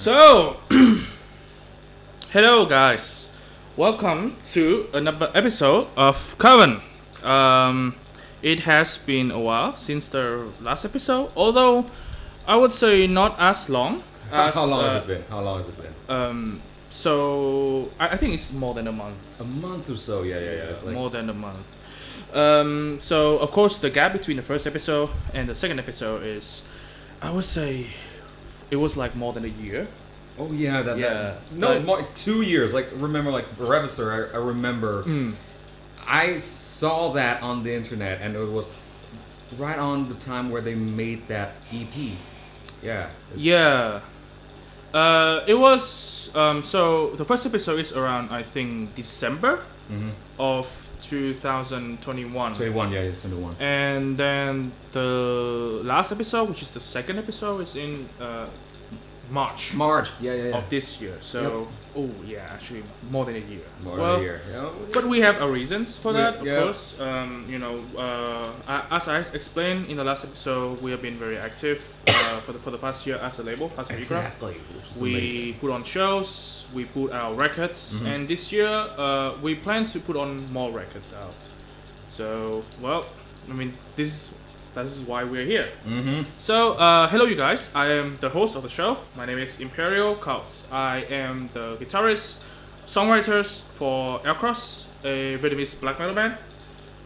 So, hello guys, welcome to another episode of Coven. It has been a while since the last episode, although I would say not as long. How long has it been? So I think it's more than a month. A month or so, yeah. It's like More than a month. So of course the gap between the first episode and the second episode is, I would say, it was like more than a year. Oh yeah, like, more, 2 years. Like remember, like Revisor, I remember. I saw that on the internet, and it was right on the time where they made that EP. Yeah. Yeah. It was so the first episode is around, I think, December of 2021. 21, yeah, 21. And then the last episode, which is the second episode, is in March Yeah. of this year. So actually more than a year. More than a year. Yeah. But we have our reasons for that, of Yeah. course. As I explained in the last episode, we have been very active for the past year as a label, as a Exactly. We put on shows, we put out records, and this year we plan to put on more records out. So, well, I mean, this is why we're here. So, hello you guys, I am the host of the show. My name is Imperial Cult. I am the guitarist, songwriters for Elcrost, a Vietnamese black metal band.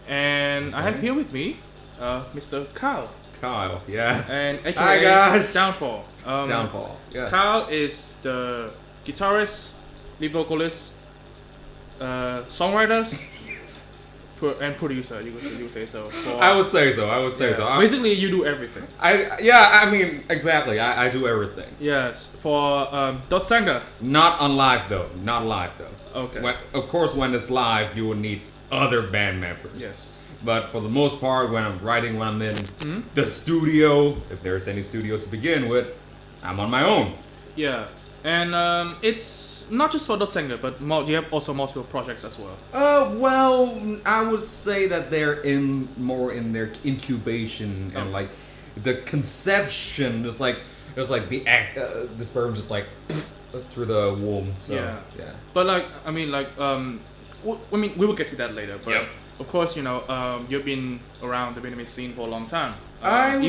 And I have here with me Mr. Kyle. Kyle, yeah. And aka Hi guys. Downfall. Downfall. Yeah. Kyle is the guitarist, lead vocalist, songwriters, and producer. You would say so. I would say so. Basically, you do everything. I mean, exactly. I do everything. Yes. For Dødssanger. Not on live though. Okay. Of course, when it's live, you will need other band members. Yes. But for the most part, when I'm writing, when I'm in the studio, if there's any studio to begin with, I'm on my own. Yeah. And it's not just for Dødssanger, but you have also multiple projects as well. Well, I would say that they're more in their incubation and like the conception is like the act, the sperm just like through the womb. So yeah. But like, I mean, we will get to that later. But of course, you've been around the Vietnamese scene for a long time. Prior to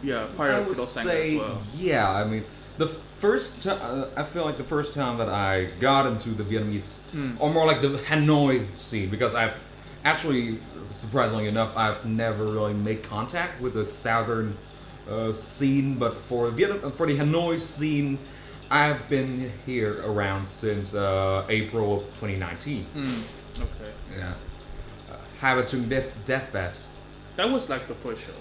Dødssanger as well. Yeah, I mean, I feel like the first time that I got into the Vietnamese, or more like the Hanoi scene, because I've actually, surprisingly enough, I've never really made contact with the southern scene, but for the Hanoi scene, I've been here around since April of 2019. Okay. Yeah. Habatung Death Fest. That was like the first show.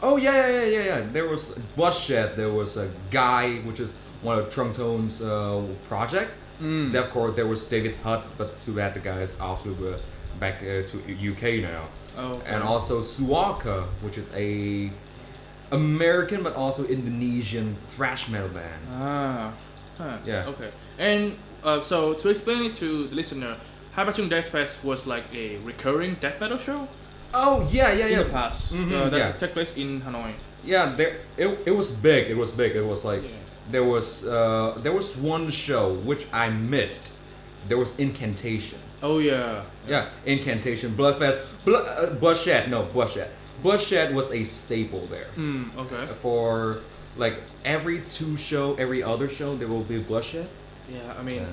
Oh yeah. There was Bloodshed. There was a Guy, which is one of Trung Tone's project. Deathcore. There was David Hutt, but too bad the guy is also back to UK now. Oh. Okay. And also Suaka, which is a American but also Indonesian thrash metal band. Yeah. Okay. And so to explain it to the listener, Habatung Death Fest was like a recurring death metal show. Oh yeah. In the past, that took place in Hanoi. Yeah, it was big. It was like there was one show which I missed. There was Incantation. Oh yeah. Yeah, Incantation, Bloodfest, Bloodshed. No, Bloodshed. Bloodshed was a staple there. Okay. For like every other show, there will be Bloodshed. Yeah, I mean.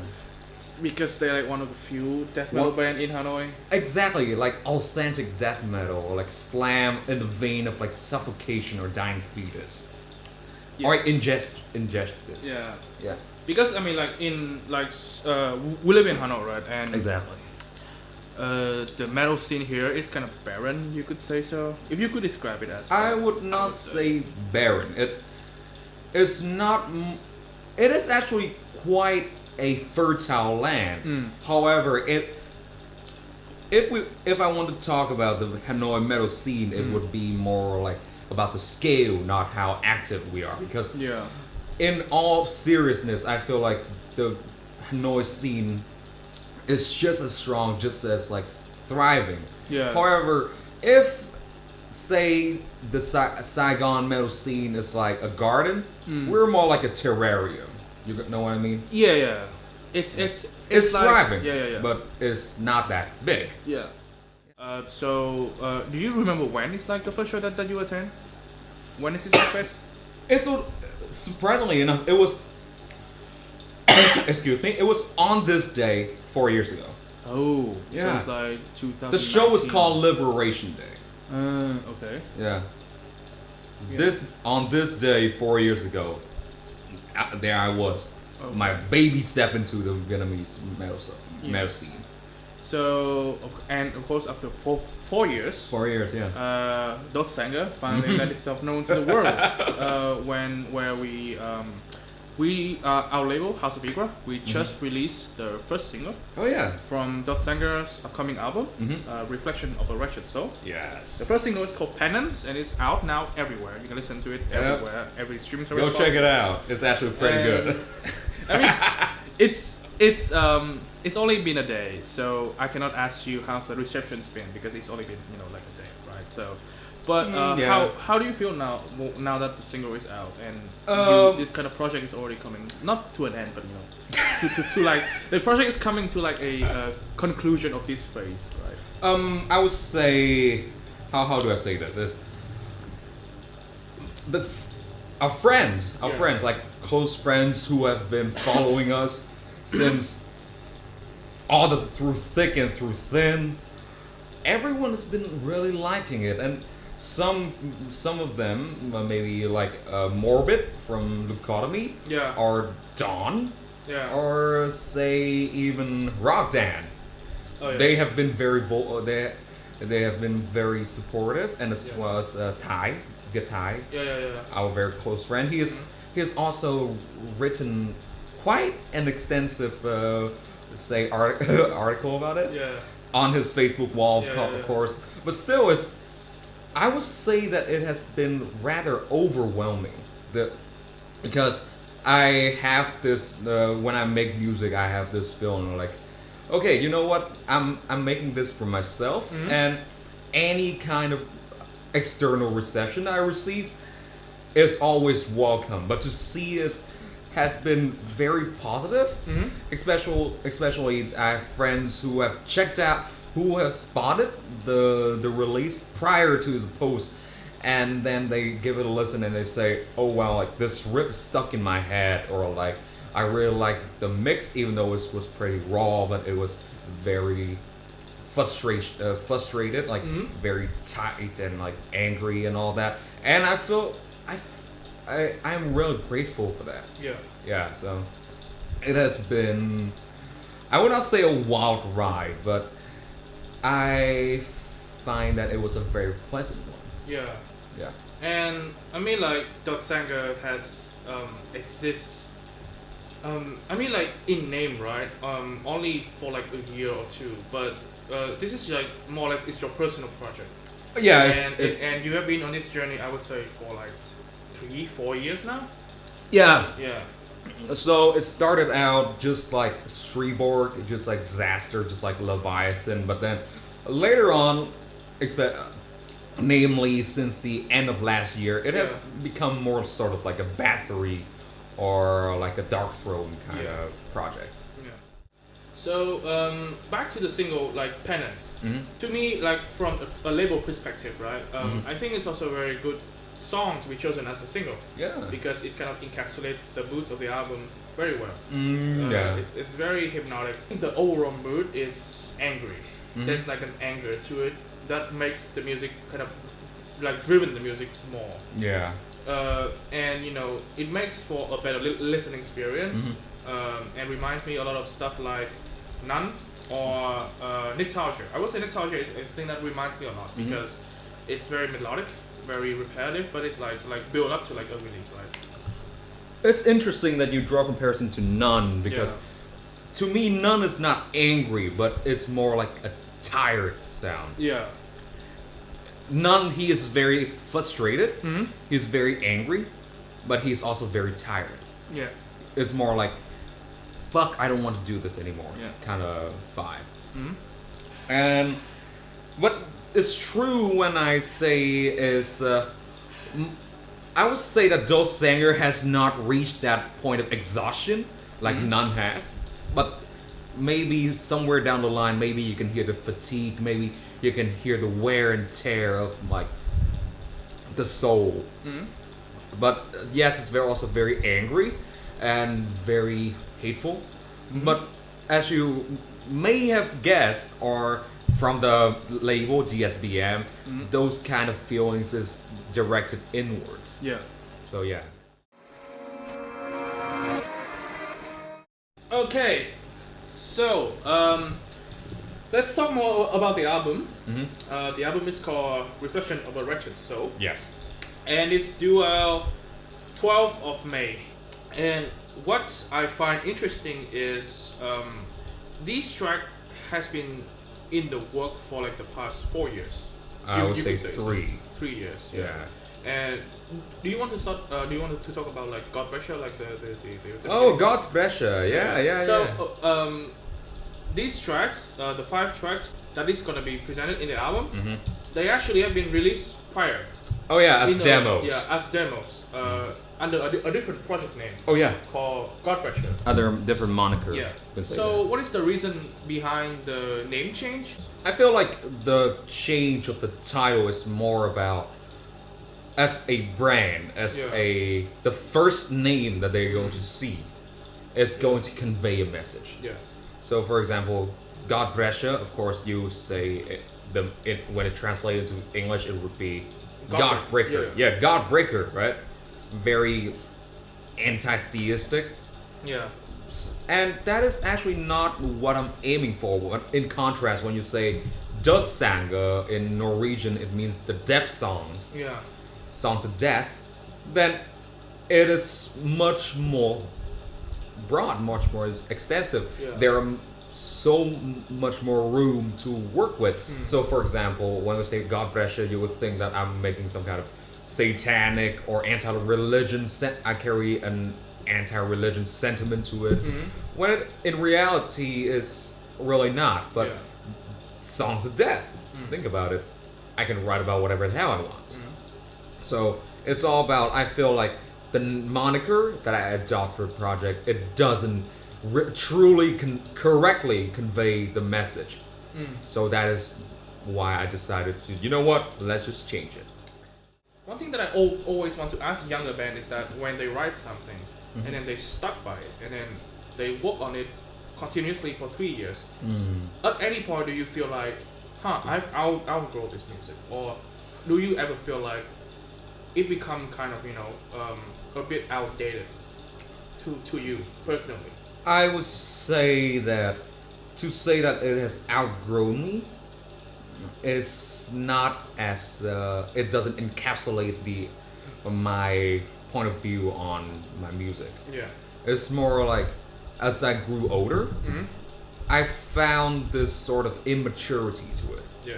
Because they're like one of the few death metal band in Hanoi. Exactly, like authentic death metal, or like slam in the vein of like Suffocation or Dying Fetus, or ingested. Yeah. Because I mean, like we live in Hanoi, right? And exactly. The metal scene here is kind of barren, you could say so. If you could describe it as. I would not say barren. It is not. It is actually quite a fertile land. However, if I want to talk about the Hanoi metal scene, it would be more like about the scale, not how active we are. Because in all seriousness, I feel like the Hanoi scene is just as strong, just as like thriving. Yeah. However, if say the Saigon metal scene is like a garden, we're more like a terrarium. You know what I mean? Yeah. It's It's like, thriving. Yeah. But it's not that big. Yeah. Do you remember when it's like the first show that you attend? When is this like this? It's surprisingly enough, it was. Excuse me. It was on this day 4 years ago. Oh, yeah. So it's like 2000. The show was called Liberation Day. Okay. Yeah. On this day 4 years ago, there I was. Okay. My baby step into the Vietnamese metal scene. So, and of course, after 4 years. 4 years, yeah. Dødssanger finally let itself known to the world. Our label House of Igra, we just released the first single. Oh yeah. From Dødssanger's upcoming album, Reflection of a Wretched Soul. Yes. The first single is called Penance, and it's out now everywhere. You can listen to it everywhere, every streaming service. Go check it out. It's actually pretty good. I mean, it's only been a day, so I cannot ask you how's the reception's been because it's only been like a day, right? So, but how do you feel now that the single is out and this kind of project is already coming not to an end, but to like the project is coming to like a conclusion of this phase, right? I would say, how do I say this? Is our friends, like close friends who have been following us since through thick and through thin, everyone has been really liking it, and some of them maybe like Morbid from Leucotomy, or Dawn, or say even Rock Dan. Oh, yeah. They have been they have been very supportive, and as well as Thai, our very close friend. He has also written quite an extensive article about it on his Facebook wall, of course. But still, I would say that it has been rather overwhelming. Because I have this when I make music, I have this feeling like, okay, you know what? I'm making this for myself, and any kind of external reception I receive is always welcome. But to see it has been very positive. Especially I have friends who have checked out, who have spotted the release prior to the post, and then they give it a listen and they say, oh wow, like this riff is stuck in my head, or like I really like the mix, even though it was pretty raw, but it was very frustrated, like very tight and like angry and all that. And I feel I'm really grateful for that. Yeah, so it has been, I would not say a wild ride, but I find that it was a very pleasant one. Yeah. And I mean, like, Dødssanger has exists. I mean, like in name, right? Only for like a year or two, but this is like more or less it's your personal project. Yeah, and you have been on this journey, I would say, for like 3-4 years now. Yeah. Yeah. So it started out just like Streborg, just like Disaster, just like Leviathan, but then later on, namely since the end of last year, it has become more sort of like a Bathory or like a Dark Throne kind of project. Yeah. So back to the single, like Penance. To me, like from a label perspective, right? I think it's also a very good song to be chosen as a single. Yeah. Because it kind of encapsulates the mood of the album very well. It's very hypnotic. The overall mood is angry. There's like an anger to it that makes the music kind of like driven the music more. Yeah. And it makes for a better listening experience. And reminds me a lot of stuff like Nun or Nostalgia. I would say Nostalgia is a thing that reminds me a lot because it's very melodic, very repetitive, but it's like build up to like a release, right? It's interesting that you draw a comparison to Nun because to me Nun is not angry, but it's more like a tired sound. Yeah. Nun, he is very frustrated. He's very angry, but he's also very tired. Yeah. It's more like, fuck, I don't want to do this anymore. Yeah. Kind of vibe. And what is true when I say is I would say that Dødssanger has not reached that point of exhaustion like none has, but maybe somewhere down the line, maybe you can hear the fatigue, maybe you can hear the wear and tear of like the soul. But yes, it's also very angry and very hateful. But as you may have guessed, or from the label DSBM, those kind of feelings is directed inwards. Yeah. So yeah. Okay, so let's talk more about the album. The album is called Reflection of a Wretched Soul. Yes. And it's due 12th of May. And what I find interesting is this track has been in the work for like the past 4 years. I would say could 3. 3 years. Yeah. And do you want to start? Do you want to talk about like God Pressure, like the Oh, God Pressure. Yeah. So these tracks, the 5 tracks that is gonna be presented in the album, they actually have been released prior. Oh yeah, as demos. As demos. Under a different project name. Oh yeah. Called God Pressure. Other different moniker. Yeah. So what is the reason behind the name change? I feel like the change of the title is more about as a brand, as the first name that they're going to see is going to convey a message. Yeah. So for example, God Pressure, of course you say when it translated to English it would be God Breaker. Yeah, God Breaker, right? Very anti-theistic. Yeah. And that is actually not what I'm aiming for. In contrast, when you say Dødssanger in Norwegian, it means the death songs. Yeah. Songs of death. Then it is much more broad, much more extensive. Yeah. There are so much more room to work with. So, for example, when we say God Pressure, you would think that I'm making some kind of satanic or anti-religion. I carry an anti-religion sentiment to it. When it, in reality, is really not. But songs of death. Think about it. I can write about whatever the hell I want. So it's all about. I feel like the moniker that I adopt for the project, it doesn't truly correctly convey the message. So that is why I decided to, you know what, let's just change it. One thing that I always want to ask younger band is that when they write something and then they stuck by it and then they work on it continuously for 3 years, at any point do you feel like, I've outgrown this music? Or do you ever feel like it become kind of, a bit outdated to you personally? I would say that to say that it has outgrown me is not as it doesn't encapsulate my point of view on my music. Yeah. It's more like as I grew older, I found this sort of immaturity to it. Yeah.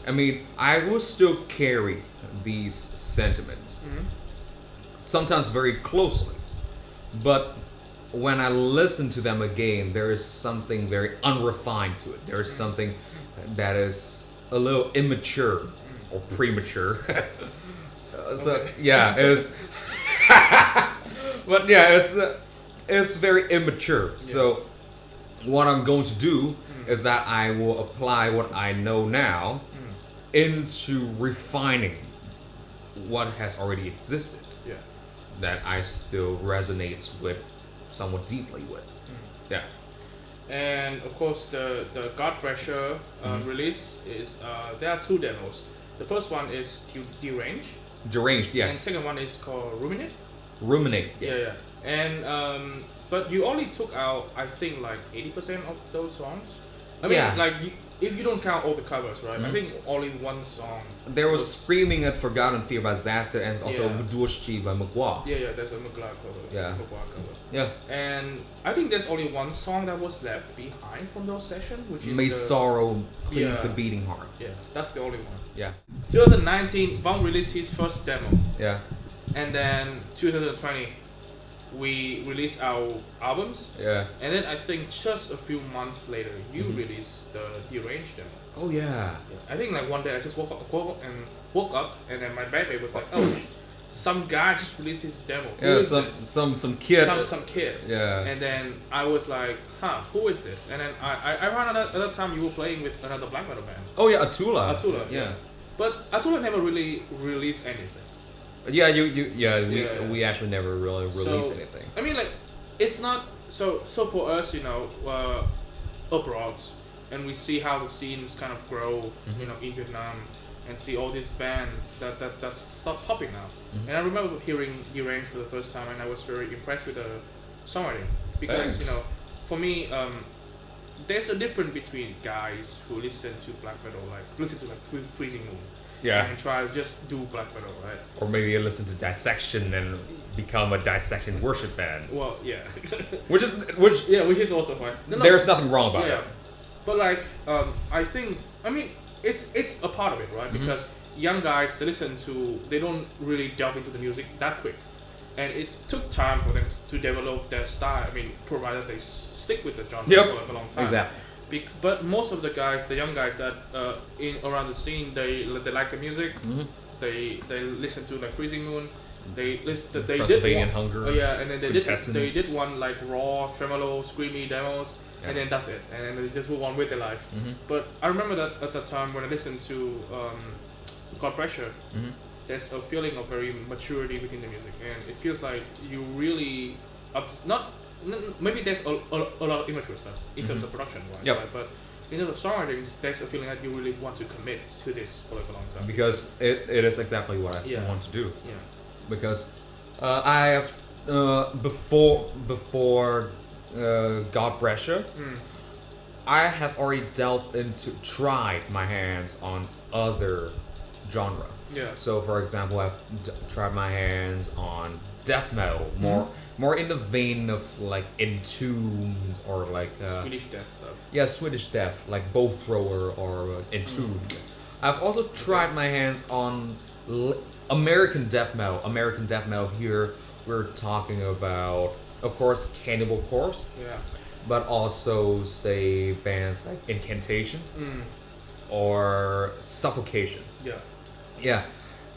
I mean, I will still carry these sentiments, sometimes very closely, but when I listen to them again, there is something very unrefined to it. There is something that is a little immature or premature. so yeah, it's but yeah, it's very immature. Yeah. So what I'm going to do is that I will apply what I know now into refining what has already existed. Yeah. That I still resonates with somewhat deeply with. Yeah. And of course the God Pressure release is there are 2 demos. The first one is Deranged. Deranged, yeah. And second one is called Ruminate. Ruminate. Yeah. And but you only took out I think like 80% of those songs. I mean like if you don't count all the covers, right? I think only one song. There was Screaming at Forgotten Fear by Zaster and also Wretched by Magua. Yeah, there's a Magua cover. Yeah. Magua cover. Yeah. And I think there's only one song that was left behind from those sessions, which is May Sorrow Cleave the Beating Heart. Yeah, that's the only one. Yeah. 2019, Vaughn released his first demo. Yeah. And then 2020, we released our albums. Yeah. And then I think just a few months later, you released the Deranged demo. Oh yeah. I think like one day I just woke up and then my bandmate was like, oh, some guy just released his demo. Who Yeah, is this? some kid. Some kid. Yeah. And then I was like, who is this? And then I found out at that time you were playing with another black metal band. Oh yeah, Attila. Attila. Yeah. But Attila never really released anything. Yeah, we actually never really released anything. I mean, like, it's not so for us, abroad, and we see how the scenes kind of grow, in Vietnam, and see all these bands that's start popping now. And I remember hearing Deranged for the first time, and I was very impressed with the songwriting because Thanks. for me, there's a difference between guys who listen to black metal, listen to Freezing Moon. Yeah. And try to just do black metal, right? Or maybe you listen to Dissection and become a Dissection worship band. Well, yeah. which which is also fine. No, there's nothing wrong about it. But I think, it's a part of it, right? Because young guys, they don't really delve into the music that quick. And it took time for them to develop their style. I mean, provided they stick with the genre for a long time. Exactly. But most of the guys, the young guys that in around the scene, they like the music. They listen to Freezing Moon. They listen. They Transylvanian Hunger. Oh yeah, and then they did one raw, tremolo, screamy demos, and then that's it. And then they just move on with their life. But I remember that at that time when I listened to God Pressure, there's a feeling of very maturity within the music, and it feels like you really maybe there's a lot of immature stuff in terms of production, right? Yep. But in terms of songwriting, there's a feeling that you really want to commit to this for a long time. Because it is exactly what I want to do. Yeah. Because I have before God Pressure, I have already tried my hands on other genre. Yeah. So for example, I've tried my hands on death metal, more in the vein of Entomb or Swedish death stuff. Yeah, Swedish death, like Bow Thrower or Entomb. I've also tried my hands on American death metal. American death metal here, we're talking about, of course, Cannibal Corpse. Yeah. But also, say, bands like Incantation or Suffocation. Yeah. Yeah.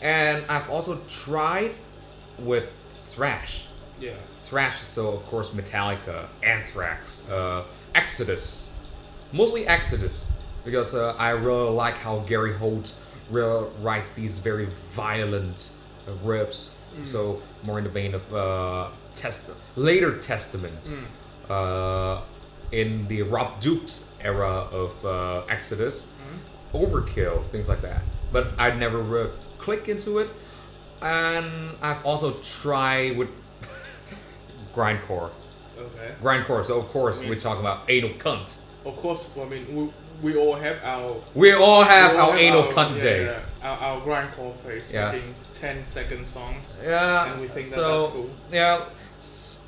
And I've also tried with thrash. Yeah. Thrash, so of course Metallica, Anthrax, Exodus. Mostly Exodus, because I really like how Gary Holt will write these very violent riffs. So more in the vein of later Testament. In the Rob Dukes era of Exodus, Overkill, things like that. But I'd never click into it. And I've also tried with grindcore. Okay. Grindcore. So of course we talk about anal cunt. Of course, we all have our anal cunt days. Yeah, our grindcore phase. Yeah. Making 10-second songs. Yeah. And we think so, that's cool. Yeah.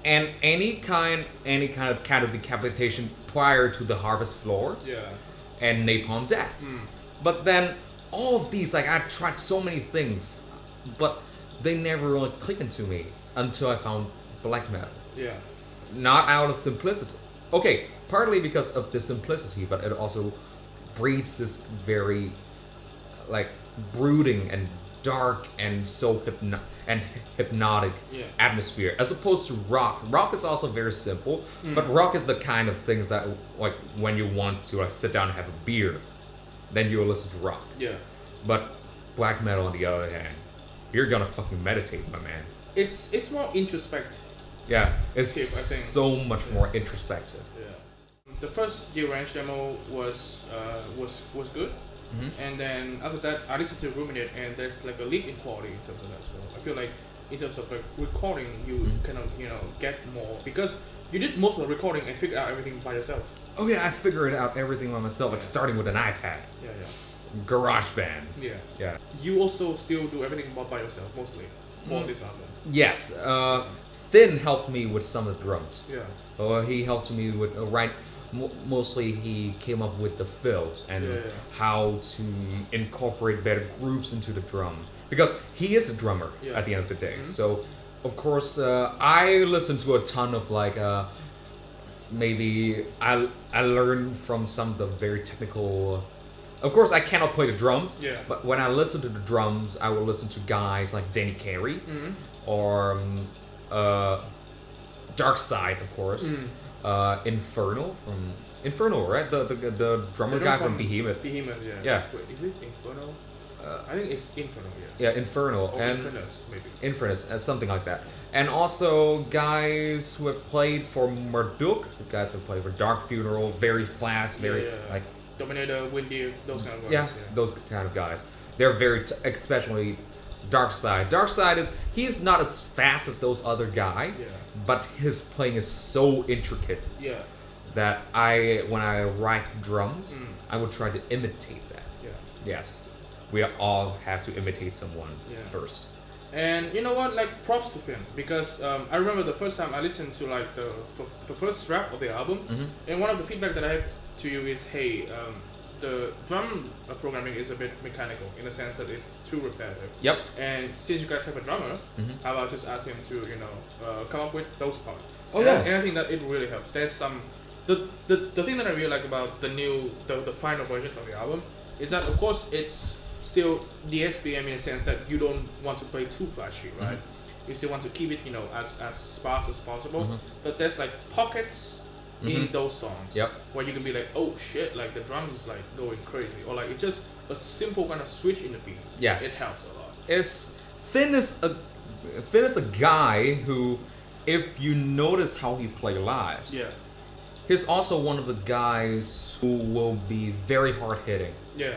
And any kind of decapitation prior to the Harvest Floor. Yeah. And Napalm Death. But then all of these, I tried so many things, but they never really clicked into me until I found black metal. Yeah. Not out of simplicity. Okay, partly because of the simplicity, but it also breeds this very, brooding and dark and so hypnotic atmosphere, as opposed to rock. Rock is also very simple, but rock is the kind of things that, when you want to sit down and have a beer, then you'll listen to rock. Yeah. But black metal, on the other hand, you're gonna fucking meditate, my man. It's more introspective. Yeah, it's I think. so much more introspective. Yeah. The first Deranged demo was good. And then after that, I listened to Ruminate, and there's a leap in quality in terms of that as well. I feel like in terms of recording, you kind of get more because you did most of the recording and figured out everything by yourself. Oh yeah, I figured out everything by myself, starting with an iPad. Yeah. GarageBand. Yeah. You also still do everything by yourself mostly for this album. Yes. Finn helped me with some of the drums. Yeah. He helped me with mostly he came up with the fills and how to incorporate better groups into the drum, because he is a drummer at the end of the day. So of course I listen to a ton of maybe I learned from some of the very technical Of course, I cannot play the drums. Yeah. But when I listen to the drums, I will listen to guys like Danny Carey or Dark Side, of course. Infernal from Infernal, right? The drummer guy from Behemoth. Behemoth, yeah. Yeah. Wait, is it Infernal? I think it's Infernal, yeah. Yeah, Infernal. Or and Infernus, maybe. Infernus, something like that. And also guys who have played for Marduk, so guys who have played for Dark Funeral, very fast, very like Dominator, Windy, those kind of guys. yeah, those kind of guys. They're very, especially Dark Side. Dark Side he's not as fast as those other guys, but his playing is so intricate that when I write drums, I would try to imitate that. Yeah. Yes, we all have to imitate someone first. And you know what, like props to Finn, because I remember the first time I listened to like the first rap of the album, and one of the feedback that I had to you is, hey, the drum programming is a bit mechanical in the sense that it's too repetitive. Yep. And since you guys have a drummer, how about just ask him to come up with those parts? Oh yeah. And I think that it really helps. There's some the thing that I really like about the final versions of the album is that of course it's still DSBM in a sense that you don't want to play too flashy, right? You still want to keep it as sparse as possible, but there's like pockets in those songs where you can be like, oh shit, like the drums is like going crazy, or like it's just a simple kind of switch in the beats. Yes, it helps a lot. Finn is a guy who, if you notice how he plays live, he's also one of the guys who will be very hard hitting. Yeah.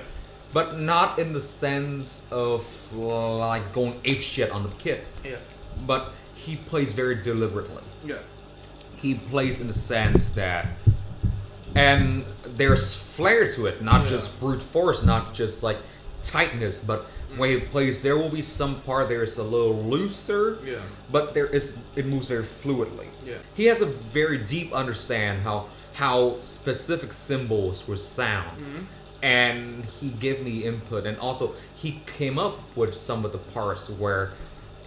But not in the sense of like going ape shit on the kid. Yeah. But he plays very deliberately. Yeah. He plays in the sense that, and there's flair to it, not just brute force, not just like tightness, but when he plays, there will be some part there's a little looser, but it moves very fluidly. Yeah. He has a very deep understand how specific symbols will sound, and he gave me input, and also he came up with some of the parts where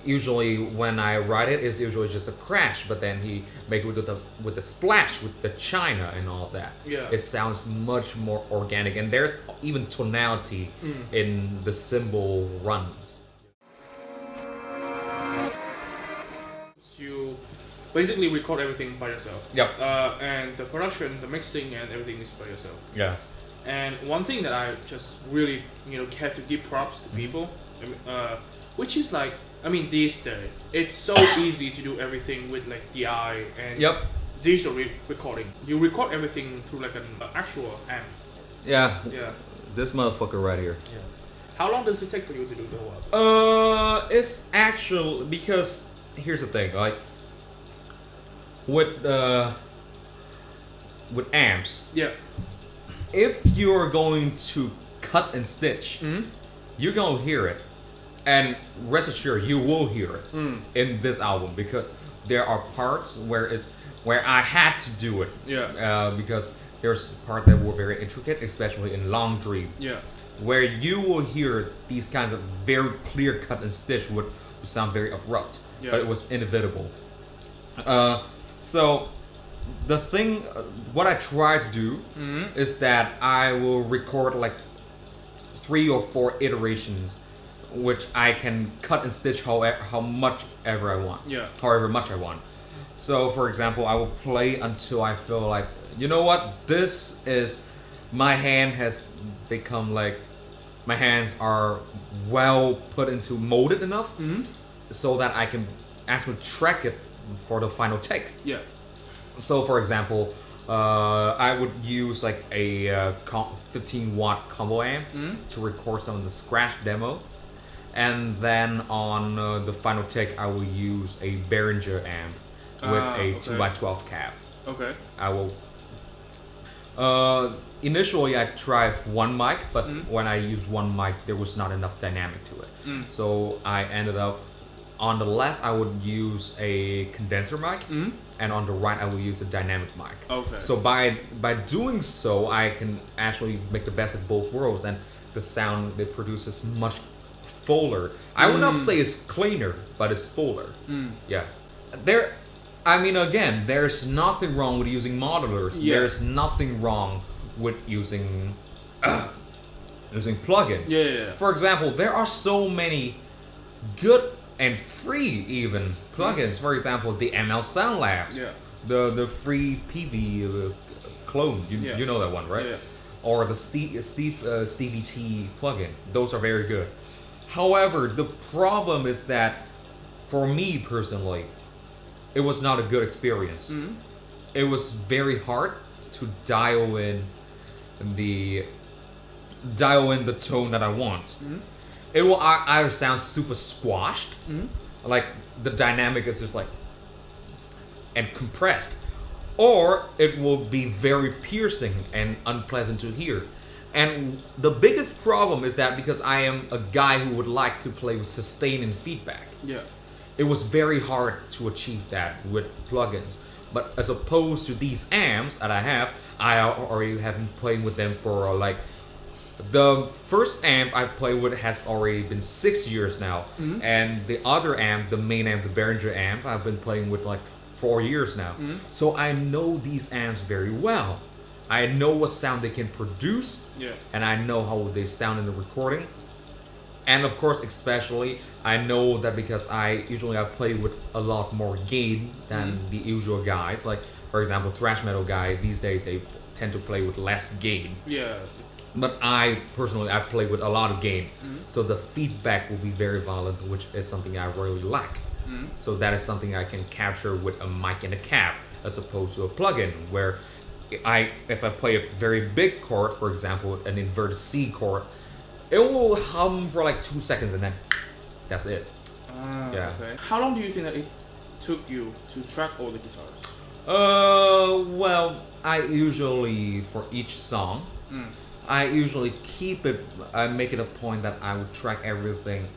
usually when I write it's usually just a crash, but then he make it with the splash, with the china and all that. Yeah. It sounds much more organic, and there's even tonality in the cymbal runs. You basically record everything by yourself. Yep. And the production, the mixing, and everything is by yourself. Yeah. And one thing that I just really have to give props to people, which is like, I mean, these days, it's so easy to do everything with like the eye and digital recording. You record everything through like an actual amp. Yeah. Yeah. This motherfucker right here. Yeah. How long does it take for you to do the whole album? It's actual, because here's the thing, like with amps. Yeah. If you're going to cut and stitch, you're gonna hear it. And rest assured, you will hear it in this album, because there are parts where I had to do it. Yeah. Because there's parts that were very intricate, especially in Long Dream. Yeah. Where you will hear these kinds of very clear cut and stitch would sound very abrupt, but it was inevitable. So the thing, what I try to do is that I will record like 3 or 4 iterations, which I can cut and stitch how much ever I want. Yeah. However much I want. So, for example, I will play until I feel like, you know what, my hand has become like, my hands are well put into molded enough, so that I can actually track it for the final take. Yeah. So, for example, I would use like a 15-watt combo amp to record some of the scratch demo. And then on the final take, I will use a Behringer amp with a 2x12 cap. Okay. I will. Initially, I tried one mic, but when I used one mic, there was not enough dynamic to it. So I ended up, on the left, I would use a condenser mic, and on the right, I will use a dynamic mic. Okay. So by doing so, I can actually make the best of both worlds, and the sound it produces much fuller. I would not say it's cleaner, but it's fuller. Yeah. Again, there's nothing wrong with using modulars. Yeah. There's nothing wrong with using using plugins. Yeah. For example, there are so many good and free even plugins. For example, the ML Sound Labs, the free PV clone. You know that one, right? Yeah. Or the Stevie T plugin. Those are very good. However, the problem is that for me personally, it was not a good experience. It was very hard to dial in the tone that I want. It will either sound super squashed, like the dynamic is just like and compressed, or it will be very piercing and unpleasant to hear. And the biggest problem is that because I am a guy who would like to play with sustain and feedback, it was very hard to achieve that with plugins. But as opposed to these amps that I already have been playing with them for like, the first amp I played with has already been 6 years now, and the other amp, the main amp, the Behringer amp, I've been playing with like 4 years now. So I know these amps very well. I know what sound they can produce, and I know how they sound in the recording. And of course, especially, I know that because I play with a lot more gain than the usual guys. Like, for example, thrash metal guy, these days they tend to play with less gain. But I personally, I play with a lot of gain. So the feedback will be very violent, which is something I really lack. So that is something I can capture with a mic and a cab, as opposed to a plugin, where if I play a very big chord, for example, an inverted C chord, it will hum for like 2 seconds and then that's it. Okay. How long do you think that it took you to track all the guitars? Well, I usually, for each song, I usually make it a point that I would track everything.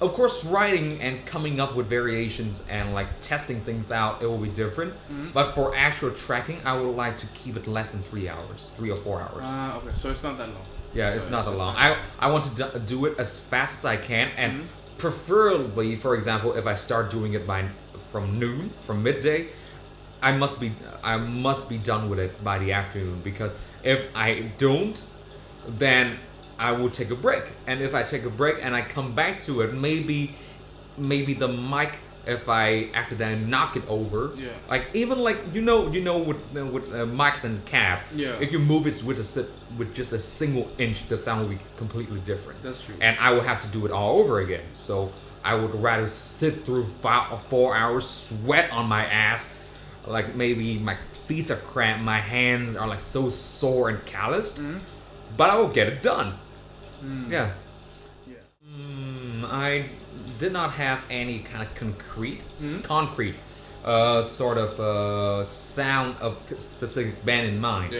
Of course, writing and coming up with variations and like testing things out, it will be different. But for actual tracking, I would like to keep it less than 3 hours, 3 or 4 hours. Okay, so it's not that long. Yeah, it's not that long. I want to do it as fast as I can, and preferably, for example, if I start doing it from midday, I must be done with it by the afternoon, because if I don't, then I will take a break. And if I take a break and I come back to it, maybe the mic, if I accidentally knock it over, like even like you know with mics and cabs, if you move it with just a single inch, the sound will be completely different. That's true. And I will have to do it all over again. So I would rather sit through 4 hours, sweat on my ass, like maybe my feet are cramped, my hands are like so sore and calloused, but I will get it done. I did not have any kind of concrete sort of sound of a specific band in mind.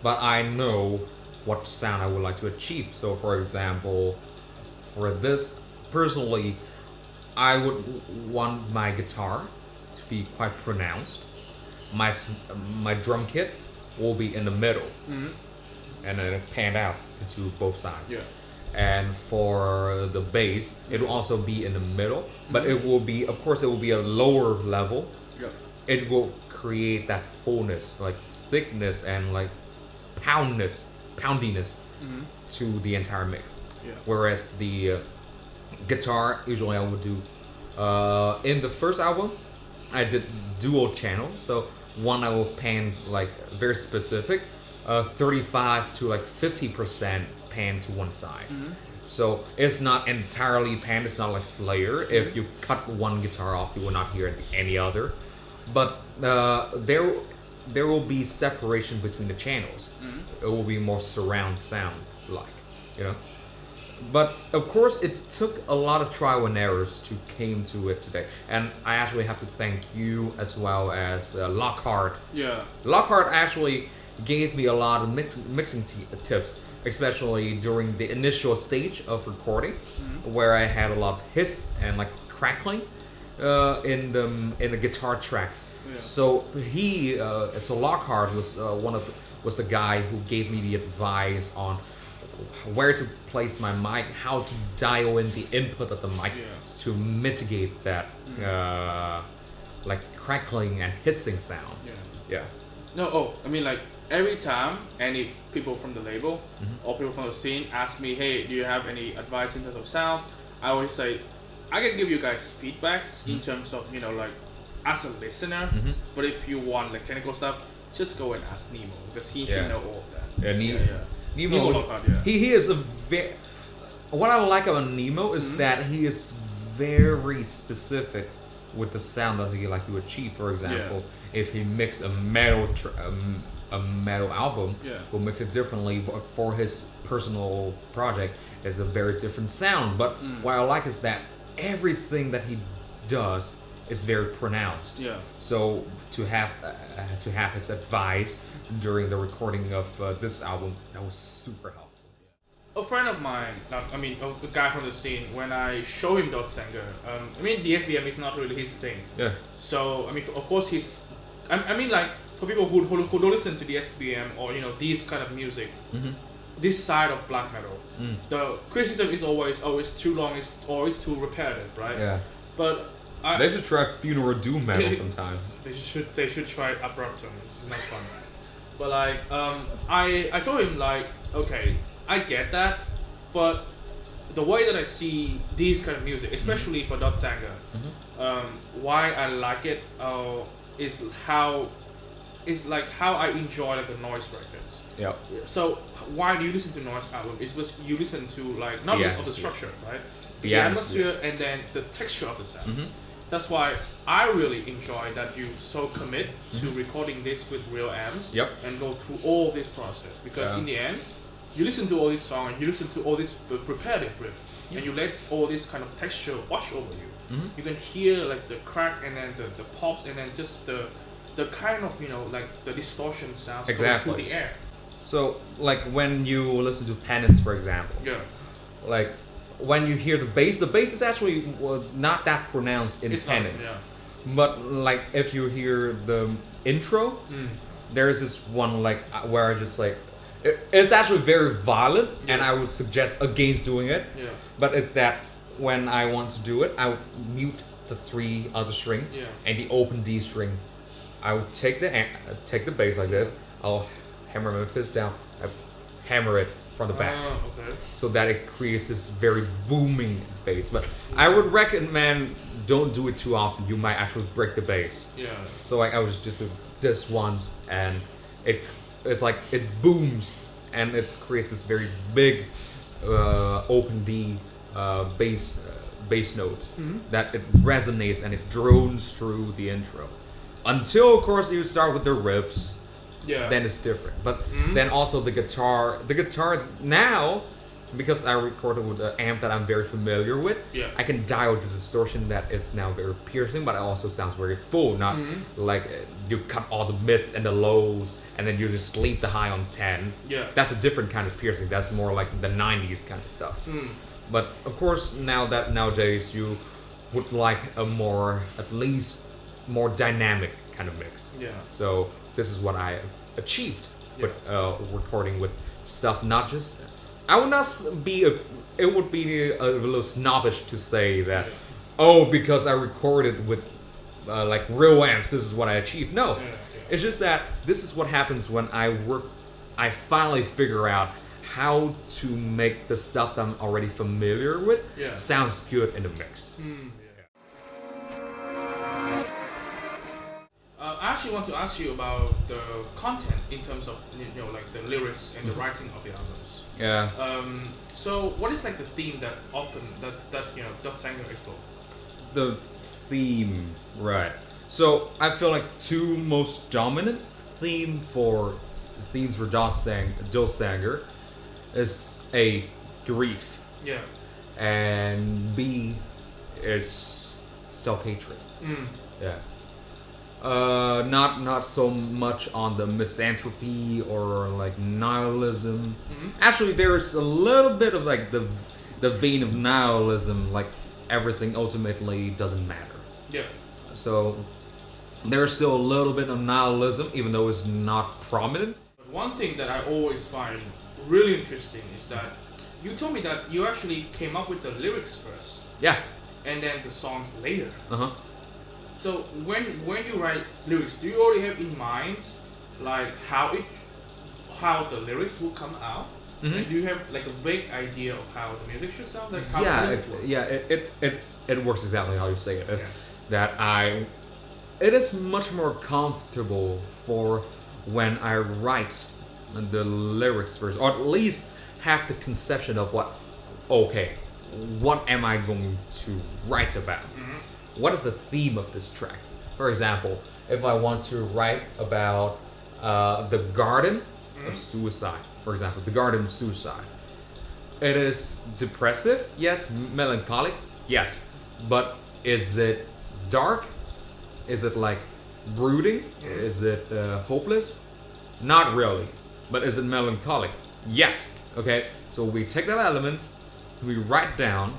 But I know what sound I would like to achieve. So, for example, for this, personally, I would want my guitar to be quite pronounced. My drum kit will be in the middle, and then panned out into both sides. And for the bass, it will also be in the middle, but it will be, of course, it will be a lower level. It will create that fullness, like thickness and like poundiness to the entire mix. Whereas the guitar, usually I would do, in the first album, I did dual channel. So one I will pan like very specific, 35 to like 50% pan to one side. So it's not entirely pan, it's not like Slayer. If you cut one guitar off, you will not hear any other. But there will be separation between the channels. It will be more surround sound like, you know. But of course it took a lot of trial and errors to came to it today. And I actually have to thank you as well as Lockhart. Lockhart actually gave me a lot of mixing tips, especially during the initial stage of recording, where I had a lot of hiss and like crackling in the guitar tracks. So Lockhart was the guy who gave me the advice on where to place my mic, how to dial in the input of the mic to mitigate that like crackling and hissing sound. No, I mean like every time any people from the label or people from the scene ask me, hey, do you have any advice in terms of sounds? I always say, I can give you guys feedbacks in terms of, like as a listener, but if you want like technical stuff, just go and ask Nemo because he should know all of that. Nemo Lockhart, he is a very... What I like about Nemo is that he is very specific with the sound that he like to achieve. For example, if he mix a metal album, will mix it differently. But for his personal project, it's a very different sound. But what I like is that everything that he does is very pronounced. Yeah. So to have his advice during the recording of this album, that was super helpful. A friend of mine, a guy from the scene, when I show him Dødssanger, DSBM is not really his thing. Yeah. So, of course like, for people who don't listen to DSBM or, these kind of music, this side of black metal, the criticism is always too long, it's always too repetitive, right? Yeah. But they should try funeral doom metal sometimes. They should try Abruptum, it's not fun. But like, I told him like, okay, I get that, but the way that I see these kind of music, especially for Dødssanger, why I like it is how I enjoy like the noise records. Yeah. So why do you listen to noise album? It's because you listen to like not just of the structure, right? The atmosphere and then the texture of the sound. That's why I really enjoy that you so commit to recording this with real amps and go through all this process, because in the end, you listen to all these songs, you listen to all this repetitive riff, and you let all this kind of texture wash over you. You can hear like the crack and then the pops and then just the kind of like the distortion sounds going through the air. So like when you listen to Penance, for example, like when you hear the bass is actually not that pronounced in Penance. But like if you hear the intro, there's this one like where I just like it's actually very violent, and I would suggest against doing it. But it's that when I want to do it, I would mute the 3 other string and the open D string. I would take the bass like this. I'll hammer my fist down. I hammer it from the back, so that it creates this very booming bass. But I would recommend don't do it too often. You might actually break the bass. So like I was just do this once, and it's like it booms, and it creates this very big open D bass note that it resonates and it drones through the intro. Until of course you start with the riffs, then it's different. But then also the guitar now, because I recorded with an amp that I'm very familiar with, I can dial the distortion that is now very piercing, but it also sounds very full. Not like you cut all the mids and the lows, and then you just leave the high on 10. That's a different kind of piercing. That's more like the 90s kind of stuff. But of course, nowadays you would like a at least more dynamic kind of mix. So this is what I achieved with recording with stuff. Not just, I would not be it would be a little snobbish to say that because I recorded with like real amps, this is what I achieved. No, it's just that this is what happens when I finally figure out how to make the stuff that I'm already familiar with sounds good in the mix. I actually want to ask you about the content in terms of like the lyrics and the writing of the albums. So what is like the theme that often that Dødssanger explore? The theme, right? So I feel like 2 most dominant themes for Dødssanger is A, grief, and B is self-hatred. Not so much on the misanthropy or like nihilism. Actually, there's a little bit of like the vein of nihilism, like everything ultimately doesn't matter. So there's still a little bit of nihilism, even though it's not prominent. But one thing that I always find really interesting is that you told me that you actually came up with the lyrics first. And then the songs later. So when you write lyrics, do you already have in mind like how the lyrics will come out? And do you have like a vague idea of how the music should sound? Like how it works exactly how you say it. It's that it is much more comfortable for when I write the lyrics first, or at least have the conception of what am I going to write about? What is the theme of this track? For example, if I want to write about the garden of suicide, for example, the garden of suicide, it is depressive, yes, melancholic, yes, but is it dark? Is it like brooding? Is it hopeless? Not really. But is it melancholic? Yes. Okay, so we take that element, we write down,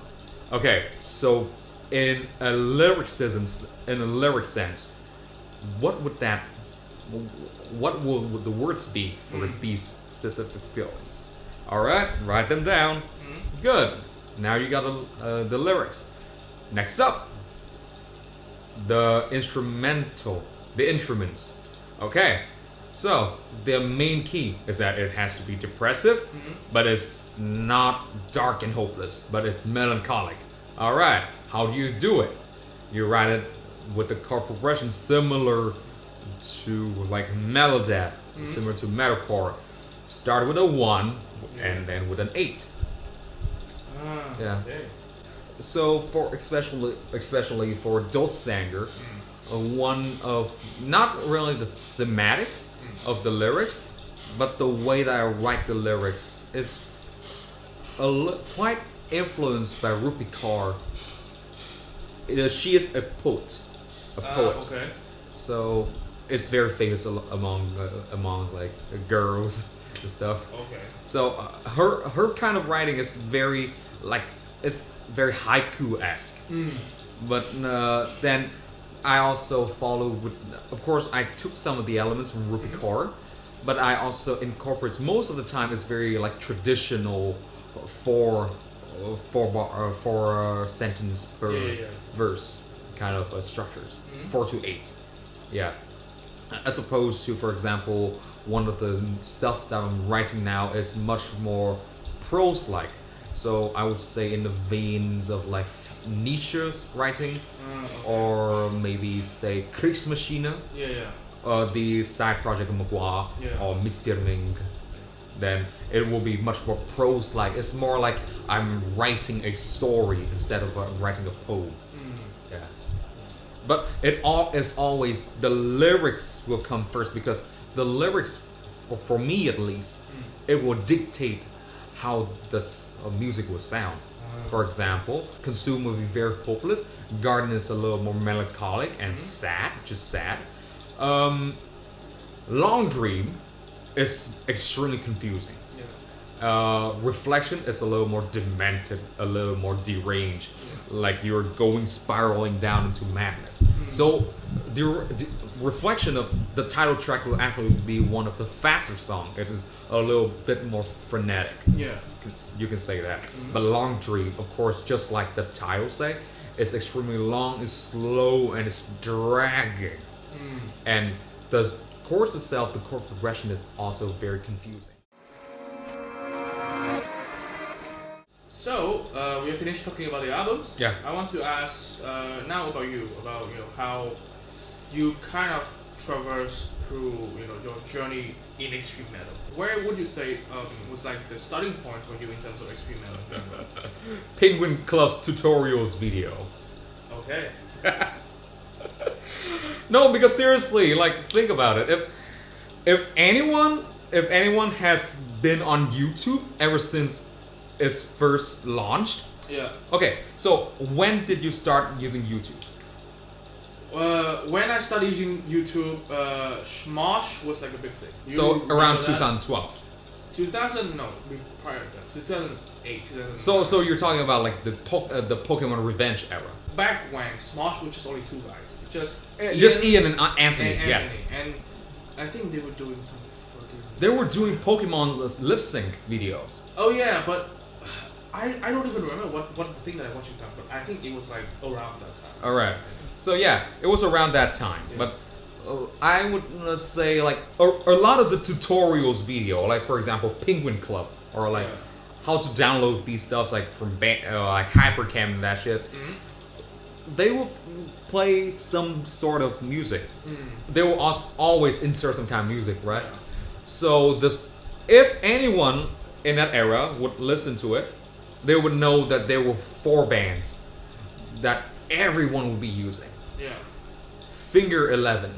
okay, so in a lyric sense, what would the words be for these specific feelings? Alright, write them down. Good. Now you got the lyrics. Next up, the instruments. Okay, so the main key is that it has to be depressive, but it's not dark and hopeless, but it's melancholic. Alright, how do you do it? You write it with the chord progression similar to like melodeath, similar to metalcore. Start with a 1 and then with an 8. Okay. So for especially for Dødssanger, one of not really the thematics of the lyrics, but the way that I write the lyrics is quite influenced by Rupi Kaur. She is a poet. Okay. So it's very famous among like girls and stuff. Okay. So her kind of writing is very it's very haiku-esque. But then I also follow with, of course, I took some of the elements from Rupi Kaur, but I also incorporate most of the time it's very like traditional four sentence per verse kind of structures, 4 to 8. Yeah. As opposed to, for example, one of the stuff that I'm writing now is much more prose-like. So I would say in the veins of like Nietzsche's writing, or maybe say Kriegsmaschine, the side project of Magua, or Mistierning. Then it will be much more prose-like. It's more like I'm writing a story instead of writing a poem. Yeah. But it all is always the lyrics will come first, because the lyrics, for me at least, it will dictate how this music will sound. For example, Consume will be very hopeless. Garden is a little more melancholic and sad, just sad. Long Dream is extremely confusing. Reflection is a little more demented, a little more deranged, like you're spiraling down into madness. So the reflection of the title track will actually be one of the faster songs. It is a little bit more frenetic. You can say that. But Long Dream, of course, just like the title say, it's extremely long, it's slow, and it's dragging. And the chorus itself, the chord progression is also very confusing. So we have finished talking about the albums. Yeah. I want to ask now about you, about how you kind of traverse through your journey in extreme metal. Where would you say was like the starting point for you in terms of extreme metal? Penguin Club's tutorials video. Okay. No, because seriously, like think about it. If anyone has been on YouTube ever since it's first launched. Okay, so when did you start using YouTube? When I started using YouTube, Smosh was like a big thing. So around 2012. 2000? No, prior to that. 2008, 2009. So you're talking about like the Pokemon Revenge era. Back when Smosh was just only 2 guys. Just Ian and Anthony. Yes. And I think they were doing some. They were doing Pokemon's lip sync videos. Oh yeah, but I don't even remember what the thing that I watched time, but I think it was like around that time. Alright. So yeah, it was around that time. But I would say like a lot of the tutorials video, like for example, Penguin Club, or like how to download these stuffs like from like Hypercam and that shit. They will play some sort of music. They will always insert some kind of music, right? So if anyone in that era would listen to it, they would know that there were 4 bands that everyone would be using. Finger 11,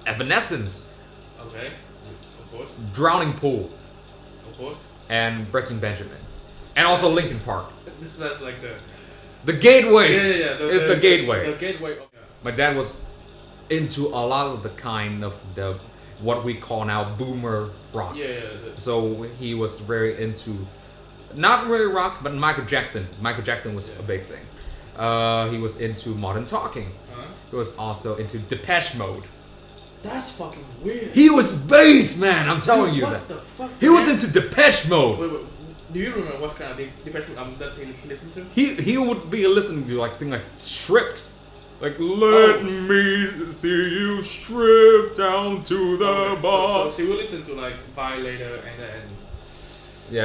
Evanescence, okay, of course, Drowning Pool, of course, and Breaking Benjamin, and also Linkin Park. That's like the gateway. It's the gateway. The gateway. My dad was into a lot of the kind of the what we call now boomer rock. So he was very into, not really rock, but Michael Jackson. Michael Jackson was a big thing. He was into Modern Talking. He was also into Depeche Mode. That's fucking weird. He was bass, man. I'm telling you that. What the fuck? He was into Depeche Mode. Wait. Do you remember what kind of Depeche Mode that he listened to? He would be listening to like things like Stripped. Like, let me see you stripped down to the bar. So we listen to like Violator and then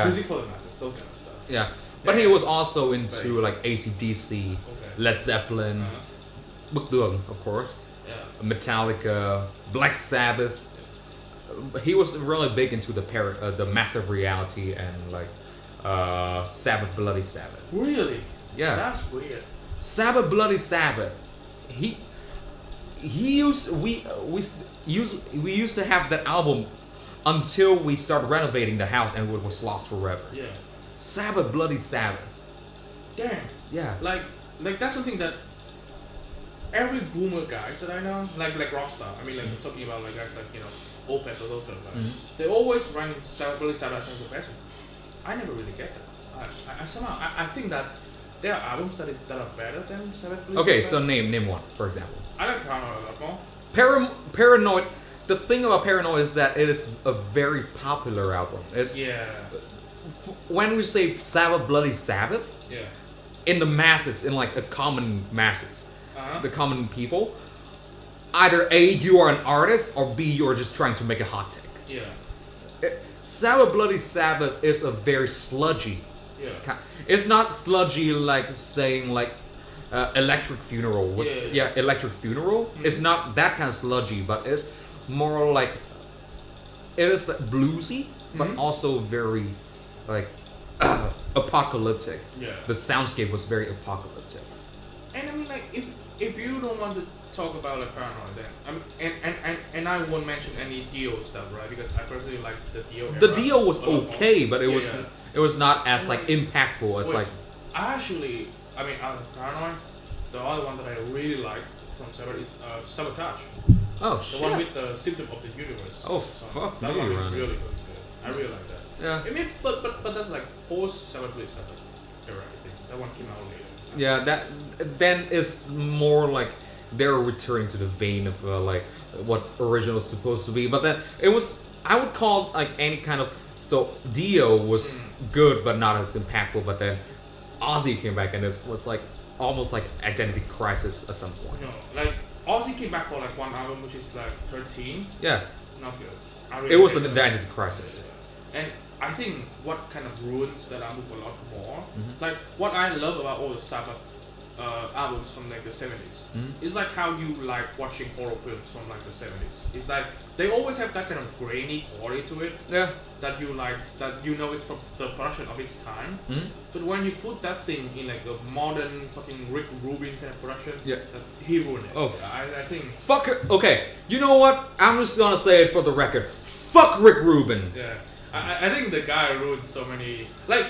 music for the masses, those kind of stuff. Yeah. But he was also into like AC/DC, Led Zeppelin, Bức Tường, of course, Metallica, Black Sabbath. He was really big into the Massive Reality and like Sabbath, Bloody Sabbath. Really? Yeah. That's weird. Sabbath, Bloody Sabbath. We used to have that album until we started renovating the house and it was lost forever. Yeah. Sabbath, Bloody Sabbath. Damn. Yeah. Like that's something that every boomer guys that I know, like Rockstar. I mean, like I'm talking about like guys like Opeth or those kind of guys. They always rank Sabbath, Bloody Sabbath as the best. I never really get that. I somehow I think that there are albums that are better than Sabbath, Bloody Okay, Sabbath. so name one, for example. I like Paranoid a lot more. Paranoid. The thing about Paranoid is that it is a very popular album. When we say Sabbath, Bloody Sabbath, in the masses, in like a common masses, the common people, either A, you are an artist, or B, you are just trying to make a hot take. Sabbath, Bloody Sabbath is a very sludgy. It's not sludgy like saying like Electric Funeral was. Electric Funeral. It's not that kind of sludgy, but it's more like it is like bluesy, but also very like apocalyptic. The soundscape was very apocalyptic. And I mean, like if you don't want to talk about like Paranoid, then I mean, and I won't mention any Dio stuff, right? Because I personally like the Dio era. The Dio was okay, but it was not as like impactful as like. I mean, out of Paranoid, the other one that I really like from Sabbath is Sabotage. Oh shit. The one with the Symptom of the Universe. Oh fuck that me, one is Ronnie. really good. I really like that. Yeah. I mean, but that's like post Sabbath, Bloody Sabbath era. I think that one came out later. Yeah, that then is more like they're returning to the vein of like what original is supposed to be. But then it was, I would call like any kind of, so Dio was good but not as impactful. But then Ozzy came back and this was like almost like identity crisis at some point. No, like Ozzy came back for like one album which is like 13. Yeah. Not good. It was an identity crisis. And I think what kind of ruins that album a lot more, like what I love about all the Sabbath albums from like the 70s is like how you like watching horror films from like the 70s. It's like they always have that kind of grainy quality to it. Yeah. That you like, that you know it's from the production of its time. But when you put that thing in like a modern fucking Rick Rubin kind of production, he ruined it. Oh, I think. Fuck it. Okay, you know what? I'm just gonna say it for the record. Fuck Rick Rubin. Yeah. I think the guy ruined so many. Like,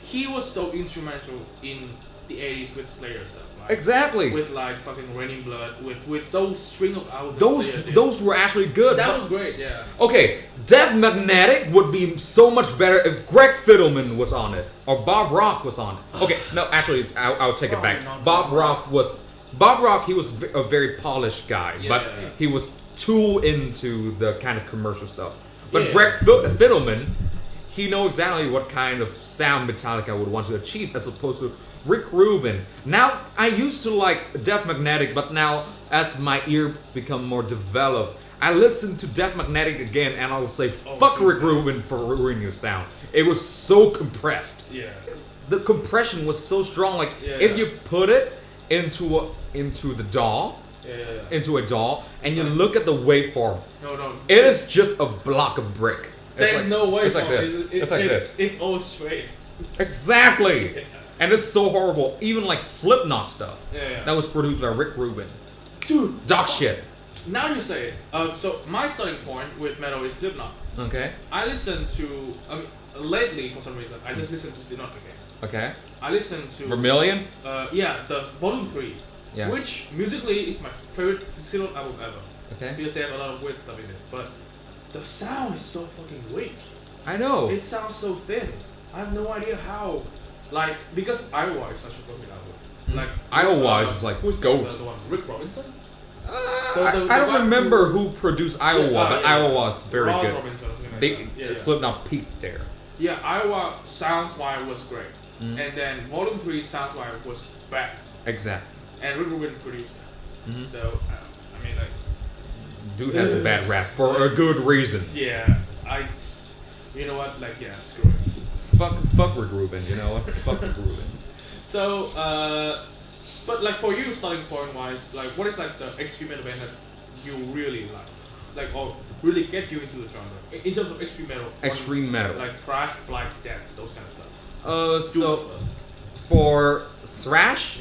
he was so instrumental in the 80s with Slayer stuff. Like, exactly. With like fucking Raining Blood, with those string of albums. Those were actually good. That was great, yeah. Okay, Death Magnetic would be so much better if Greg Fiddleman was on it or Bob Rock was on it. Okay, no, actually, I'll take it back. Bob Rock, he was a very polished guy, but he was too into the kind of commercial stuff. But Greg Fiddleman, he knows exactly what kind of sound Metallica would want to achieve, as opposed to Rick Rubin. Now, I used to like Death Magnetic, but now as my ears become more developed, I listen to Death Magnetic again, and I will say, fuck Rick Rubin for ruining the sound. It was so compressed. Yeah. The compression was so strong. Like if you put it into the DAW, into a DAW, and you look at the waveform, it is just a block of brick. There's no way. It's like this. It's like this. It's all straight. Exactly. Yeah. And it's so horrible. Even like Slipknot stuff. That was produced by Rick Rubin. Dude. Dog shit. Now you say it. So my starting point with metal is Slipknot. Okay. I listen to. Lately, for some reason, I just listen to Slipknot again. Okay. I listen to Vermilion. The Volume 3. Yeah. Which musically is my favorite Slipknot album ever. Okay. Because they have a lot of weird stuff in it, but the sound is so fucking weak. I know. It sounds so thin. I have no idea how. Like, because Iowa is such a fucking album. Like Iowa is like who's goat. The one? Rick Robinson? I don't remember who produced Iowa, but Iowa is very good. Robinson, Slipknot peaked there. Yeah, Iowa sounds-wise was great. And then Volume 3 sounds-wise was bad. Exactly. And Rick Rubin produced it. So, I mean, like... Dude has a bad rap for a good reason. Yeah, you know what? Like, yeah, screw it. Fuck Rick Rubin, you know what? Fuck Rick Rubin. So, but like for you, starting point wise, like what is like the extreme metal band that you really like, or really get you into the genre in terms of extreme metal? Extreme metal, like thrash, black death, those kind of stuff. So for thrash,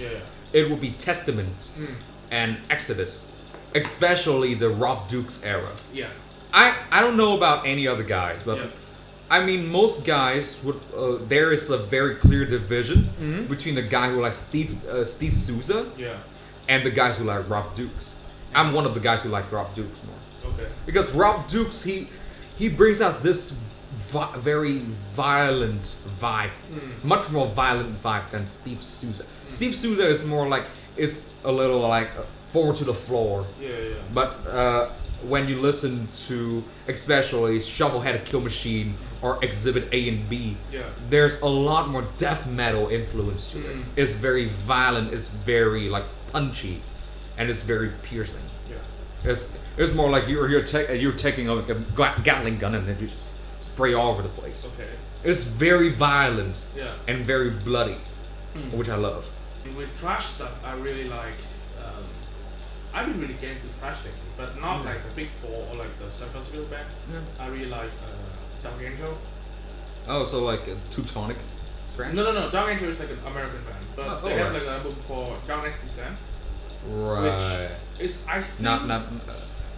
it would be Testament and Exodus, especially the Rob Dukes era. Yeah. I don't know about any other guys, but I mean most guys would. There is a very clear division between the guy who likes Steve Souza and the guys who like Rob Dukes. I'm one of the guys who like Rob Dukes more. Okay. Because Rob Dukes he brings us this very violent vibe, much more violent vibe than Steve Souza. Steve Souza is more like it's a little like forward to the floor. But when you listen to especially Shovelhead Kill Machine or Exhibit A and B, there's a lot more death metal influence to it. It's very violent, it's very like punchy, and it's very piercing. It's more like you're taking a Gatling gun and then you just spray all over the place. Okay. It's very violent and very bloody, which I love. With thrash stuff, I really like. I've been really getting to thrash lately, but not like the big four or like the San Francisco band. I really like Dark Angel. Oh, so like a Teutonic thrash? No. Dark Angel is like an American band, but they have like an album called Darkness Descent. Right. Which is I think not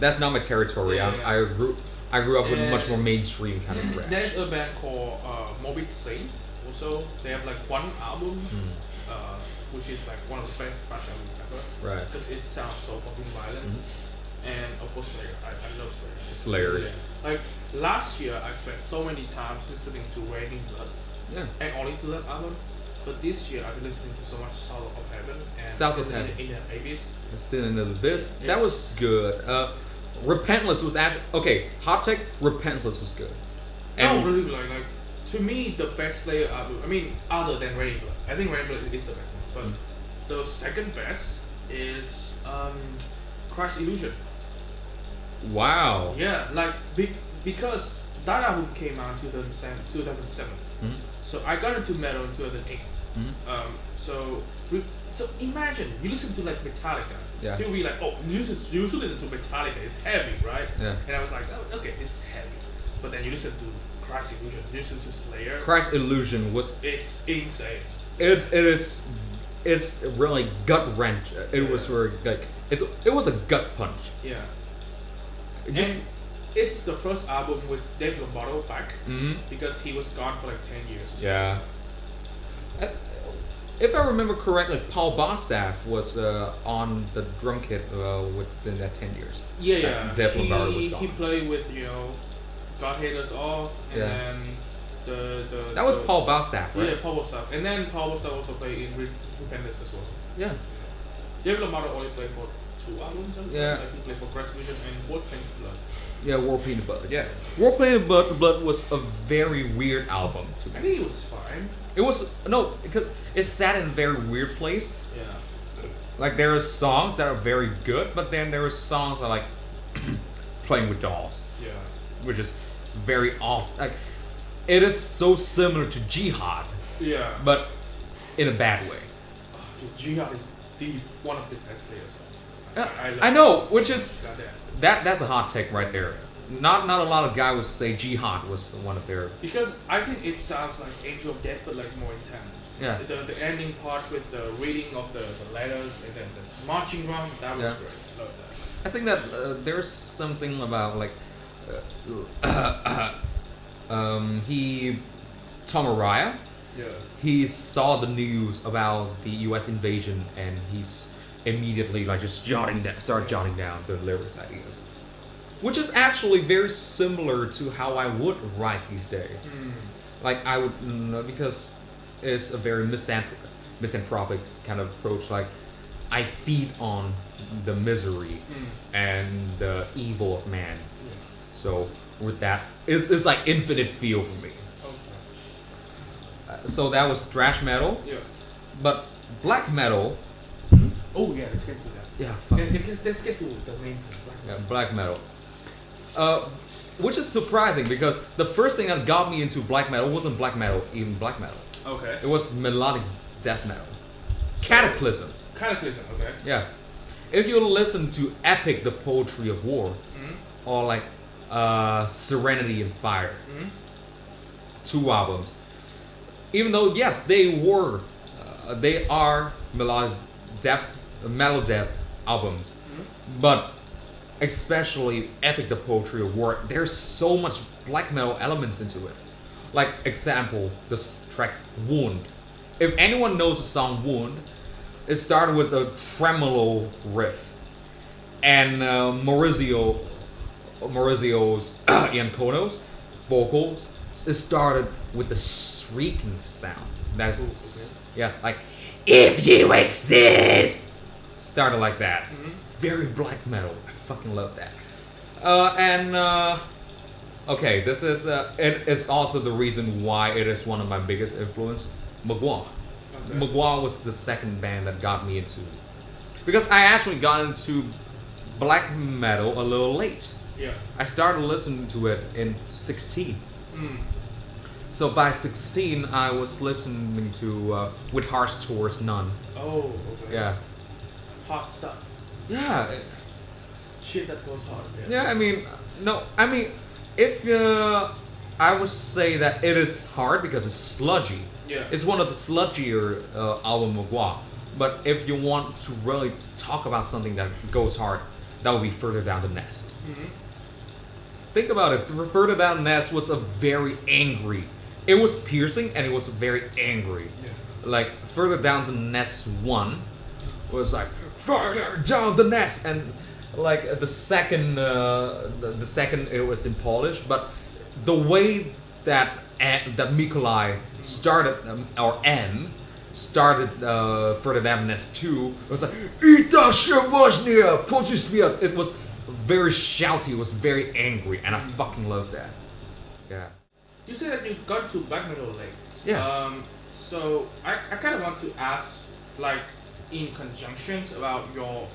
that's not my territory. I grew up with much more mainstream kind of thrash. There's a band called Morbid Saint. Also, they have like one album, which is like one of the best thrash albums ever. Right. Because it sounds so fucking violent. And of course, Slayer. I love Slayer. Slayers. Like last year, I spent so many times listening to Raining Blood. And only to that album. But this year, I've been listening to so much South of Heaven and South of Heaven. In the Abyss. Still in the Abyss. That was good. Repentless was actually okay. Hot take. Repentless was good. And really like to me the best Slayer album. I mean, other than Raining Blood, I think Raining Blood is the best one. But the second best is Christ Illusion. Wow. Yeah, like because that album came out in 2007. So I got into metal in 2008. So imagine you listen to like Metallica. You'll be like, oh, you listen to Metallica, it's heavy, right? And I was like, oh, okay, it's heavy. But then you listen to Christ Illusion, you listen to Slayer. Christ Illusion it's insane. It's really gut wrench. It was where like it was a gut punch. Yeah. And it's the first album with Dave Lombardo back because he was gone for like 10 years. Yeah. If I remember correctly, Paul Bostaph was on the drum kit within that 10 years. Yeah. Dave Lombardo was gone. He played with God Hate Us All, and then that was Paul Bostaph, right? Yeah, Paul Bostaph, and then Paul Bostaph also played in Repentance as well. Yeah. Dave Lombardo only played for 2 albums. Yeah. I think like for Graduation and What Painted Blood. Yeah, War Painted Blood. Yeah, War Painted Blood was a very weird album to me. I think it was fine. It was no, because it sat in a very weird place. Yeah. Like there are songs that are very good, but then there are songs that are like playing with dolls. Yeah. Which is very off. Like it is so similar to Jihad. Yeah. But in a bad way. Oh, dude, Jihad is one of the best layers. I know, which is Goddamn. that's a hot take right there. Not a lot of guys would say Jihad was one of their. Because I think it sounds like Angel of Death, but like more intense. Yeah. The ending part with the reading of the letters and then the marching drum, that was great. Love that. I think that there's something about like Tom Araya. Yeah. He saw the news about the U.S. invasion and he's immediately like just started jotting down the lyrics ideas, which is actually very similar to how I would write these days. Like I would because it's a very misanthropic kind of approach. Like I feed on the misery and the evil of man. Yeah. So with that, it's like infinite feel for me. Okay. So that was thrash metal. Yeah. But black metal. Oh yeah, let's get to that. Yeah. Fuck. Let's get to the main thing. Yeah, black metal. Which is surprising because the first thing that got me into black metal wasn't even black metal. Okay. It was melodic death metal. Cataclysm. Cataclysm, okay. Yeah. If you listen to Epic, the Poetry of War, or like Serenity and Fire, 2 albums. Even though yes, they are metal death albums, but especially Epic, the Poetry of War, there's so much black metal elements into it. Like example, this track Wound. If anyone knows the song Wound, it started with a tremolo riff, and Maurizio's Ian Kono's vocals. It started with the shrieking sound. That's like if you exist. Started like that. Very black metal. I fucking love that. Okay, this is it's also the reason why it is one of my biggest influence. Magua. Okay. Magua was the second band that got me into, because I actually got into black metal a little late. Yeah. I started listening to it in 16. So by 16, I was listening to With Hearts Towards None. Oh, okay. Yeah. Hot stuff. Yeah. Shit that goes hard. Yeah, I mean, if I would say that it is hard because it's sludgy. Yeah. It's one of the sludgier album of Magua. But if you want to really talk about something that goes hard, that would be Further Down the Nest. Think about it. Further Down the Nest was a very angry. It was piercing and it was very angry. Yeah. Like Further Down the Nest 1 was like Further Down the Nest, and like the second it was in Polish, but the way that Mikolai started or M started Further Down the Nest 2, it was like Ita Shevozhnia Pochistviat. It was very shouty, it was very angry, and I fucking love that. Yeah. You said that you got to black metal late. Yeah. So I kind of want to ask, like, in conjunctions about your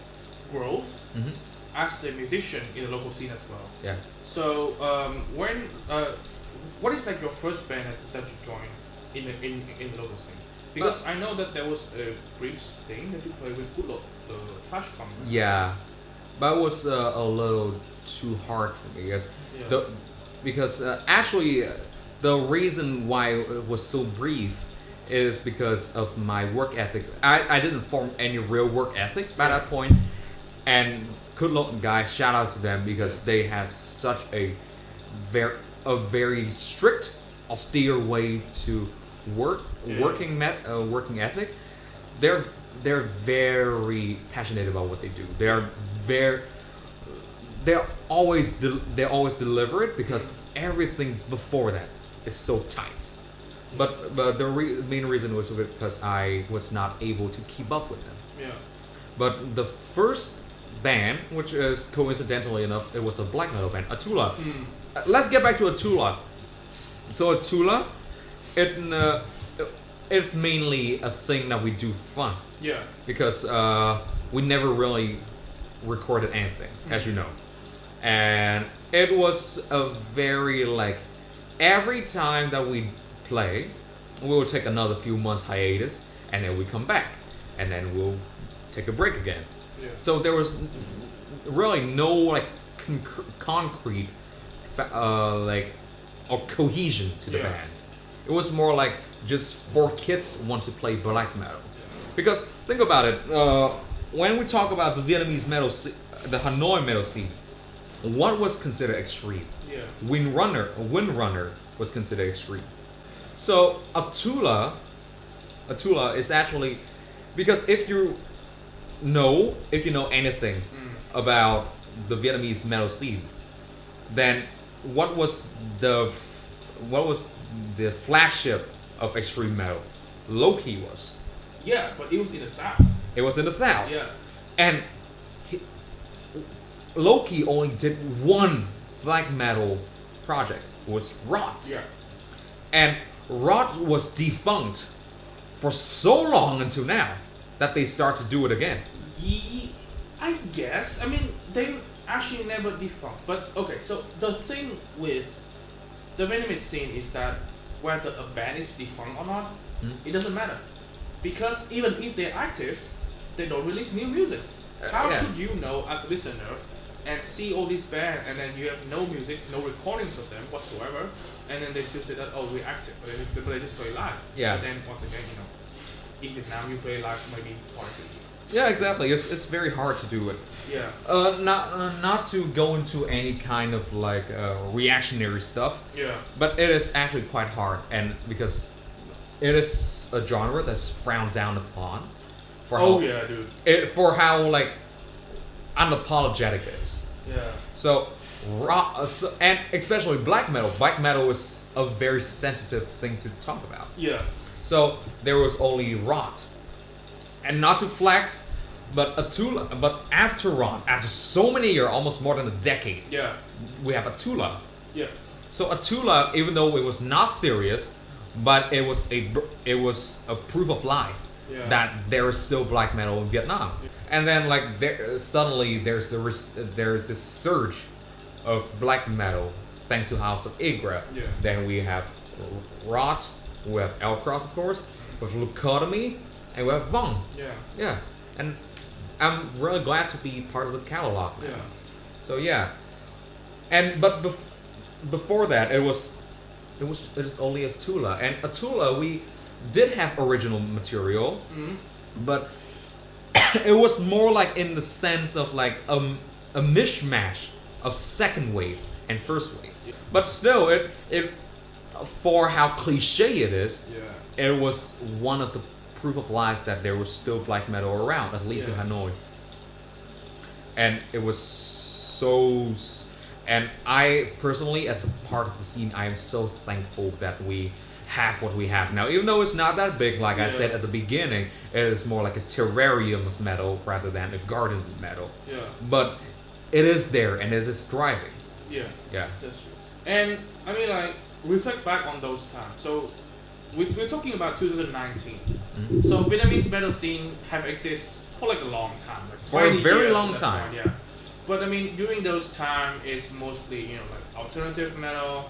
growth as a musician in the local scene as well. Yeah. So what is like your first band that you joined in the local scene? Because I know that there was a brief thing that you played with Good Luck, the thrash punk. Yeah. But it was a little too hard for me, because actually the reason why it was so brief is because of my work ethic. I didn't form any real work ethic by that point, and Kudlok guys, shout out to them because they had such a very strict, austere way to working ethic. They're very passionate about what they do. They're always deliver it because everything before that is so tight. But the main reason was because I was not able to keep up with them. Yeah. But the first band, which is coincidentally enough, it was a black metal band, Attula. Let's get back to Attula. So Attula, it's mainly a thing that we do for fun. Yeah. Because we never really recorded anything, as you know. And it was a very like, every time that we play, we will take another few months hiatus, and then we come back, and then we'll take a break again. Yeah. So there was really no like concrete like or cohesion to the band. It was more like just four kids who want to play black metal. Because think about it, when we talk about the Vietnamese metal, the Hanoi metal scene, what was considered extreme? Yeah. Windrunner was considered extreme. So Attula is actually, because if you know anything about the Vietnamese metal scene, then what was the flagship of extreme metal? Loki was. Yeah, but it was in the South. It was in the South. Yeah. And Loki only did one black metal project. It was Rot. Yeah. And Rot was defunct for so long until now that they start to do it again. I guess. I mean, they actually never defunct. But okay, so the thing with the Vietnamese scene is that whether a band is defunct or not, it doesn't matter. Because even if they're active, they don't release new music. How should you know as a listener and see all these bands and then you have no music, no recordings of them whatsoever, and then they still say that, oh, we're active, but they just play live. Yeah. But then once again, in Vietnam you play live maybe twice a year. Yeah, exactly. It's very hard to do it. Yeah. Not to go into any kind of like reactionary stuff. Yeah. But it is actually quite hard, and because it is a genre that's frowned down upon. For how like unapologetic it is. Yeah. So, and especially black metal. Black metal is a very sensitive thing to talk about. Yeah. So there was only Rot, and not to flex, but Attula. But after Rot, after so many years, almost more than a decade, we have Attula. Yeah. So Attula, even though it was not serious, but it was a proof of life that there is still black metal in Vietnam. And then like suddenly there's this surge of black metal thanks to House of Igra. Yeah. Then we have Rot, we have Elcrost of course, with Leucotomy, and we have Vong. Yeah. Yeah. And I'm really glad to be part of the catalog now. Yeah. So yeah. And but before that it was only Attula, and Attula we did have original material, but it was more like in the sense of like a mishmash of second wave and first wave. Yeah. But still, it for how cliche it is, it was one of the proof of life that there was still black metal around, at least in Hanoi. And it was so. And I personally, as a part of the scene, I am so thankful that we have what we have now. Even though it's not that big, like I said at the beginning, it is more like a terrarium of metal rather than a garden of metal. Yeah. But it is there and it is thriving. Yeah. Yeah. That's true. And I mean, like, reflect back on those times. So we're talking about 2019. So Vietnamese metal scene have existed for like a long time, like for a very long point, time. yeah. But I mean, during those times, it's mostly like alternative metal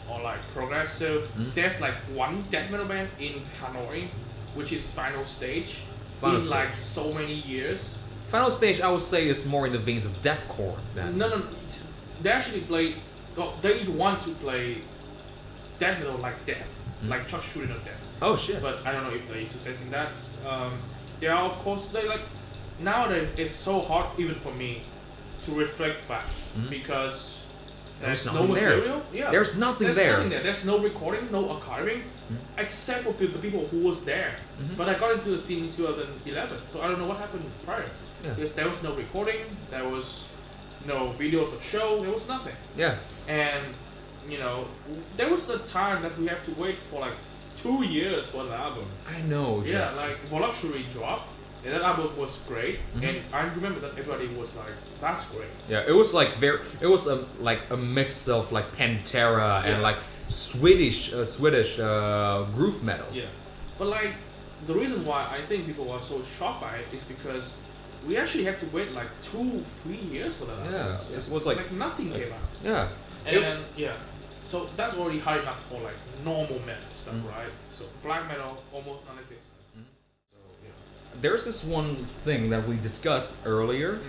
or like progressive. There's like one death metal band in Hanoi, which is Final Stage. Like so many years. Final Stage, I would say, is more in the veins of deathcore. No. They actually play. They want to play death metal like death, like Church Shooting of Death. Oh shit! But I don't know if they're successing that. They are, of course, they like nowadays. It's so hard even for me to reflect back because there's no material. Yeah, there's nothing there. There's no recording, no archiving, except for the people who was there. But I got into the scene in 2011, so I don't know what happened prior. Yeah. Because there was no recording, there was no videos of show, there was nothing. Yeah. And there was a time that we have to wait for like 2 years for an album. I know. Yeah, like Voluptuary dropped. And that album was great, and I remember that everybody was like, "That's great." Yeah, it was like like a mix of like Pantera and like Swedish groove metal. Yeah, but like the reason why I think people were so shocked by it is because we actually have to wait like 2-3 years for that album. Yeah, it was like nothing came out. Yeah, and so that's already high enough for like normal metal stuff, right? So black metal almost non-existent. There's this one thing that we discussed earlier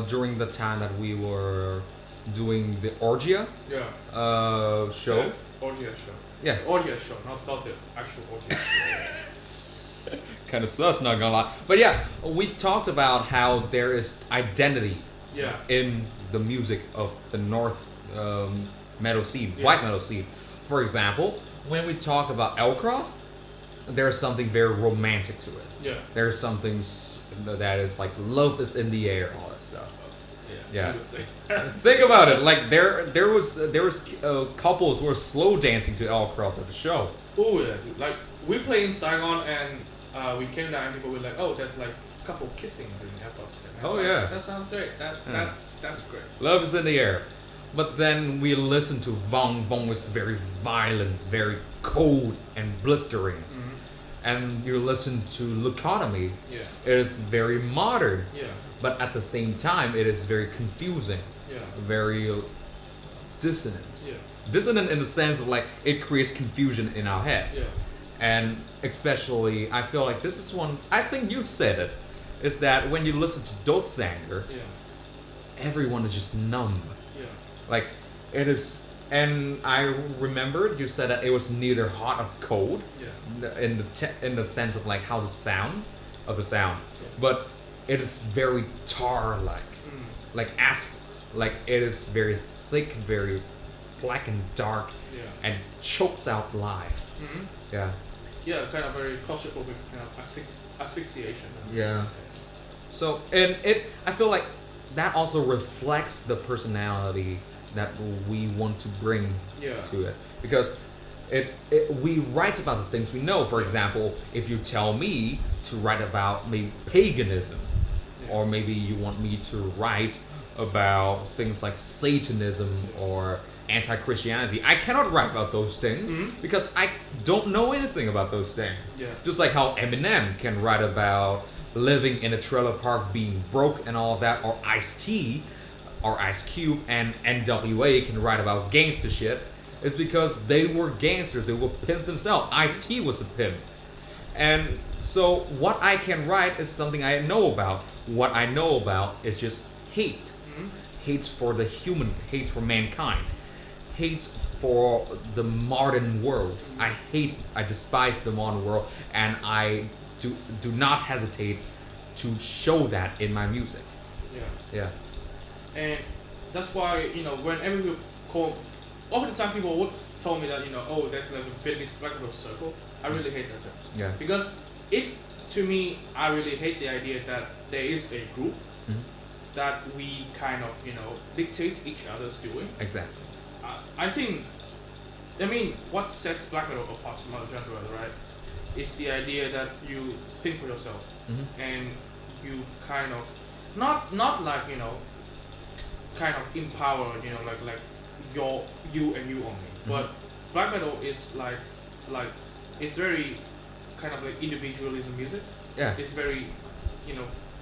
during the time that we were doing the Orgia show. Orgia show. Yeah. Orgia show, not the actual Orgia show. Kind of sus, not gonna lie. But yeah, we talked about how there is identity in the music of the North metal scene, white metal scene. For example, when we talk about Elcrost, there's something very romantic to it. Yeah. There's something that is like love is in the air, all that stuff. Yeah. Think about it. Like there was couples who were slow dancing to Elcrost at the show. Oh yeah, dude. Like we played in Saigon and we came down and people were like, "Oh, there's like a couple kissing during Elcrost." Oh like, yeah. That sounds great. That's great. Love is in the air. But then we listened to Vong. Vong was very violent, very cold and blistering. And you listen to Locotomy, it is very modern, but at the same time it is very confusing, very dissonant. Dissonant in the sense of like it creates confusion in our head. And especially, I feel like this is one, I think you said it, is that when you listen to Dødssanger, everyone is just numb. Like it is. And I remembered you said that it was neither hot or cold, in the sense of like how the sound, but it is very tar-like, like asphalt, like it is very thick, very black and dark, and chokes out life. Yeah, kind of very claustrophobic, kind of asphyxiation. Yeah. So and I feel like that also reflects the personality that we want to bring to it, because we write about the things we know. For example, if you tell me to write about maybe paganism, or maybe you want me to write about things like Satanism or anti-Christianity, I cannot write about those things because I don't know anything about those things. Just like how Eminem can write about living in a trailer park, being broke and all of that, or Ice-T or Ice Cube and NWA can write about gangster shit. It's because they were gangsters, they were pimps themselves. Ice-T was a pimp. And so what I can write is something I know about. What I know about is just hate. Hate for the human, hate for mankind. Hate for the modern world. I despise the modern world, and I do not hesitate to show that in my music. Yeah. And that's why, whenever we call, all the time people would tell me that, oh, there's like a Vietnamese black metal circle. I really hate that term. Yeah. Because to me, I really hate the idea that there is a group that we kind of, dictates each other's doing. Exactly. I mean, what sets black metal apart from other genres, right, is the idea that you think for yourself and you kind of, not like, kind of empower, like you and you only. But black metal is like it's very kind of like individualism music. Yeah. It's very,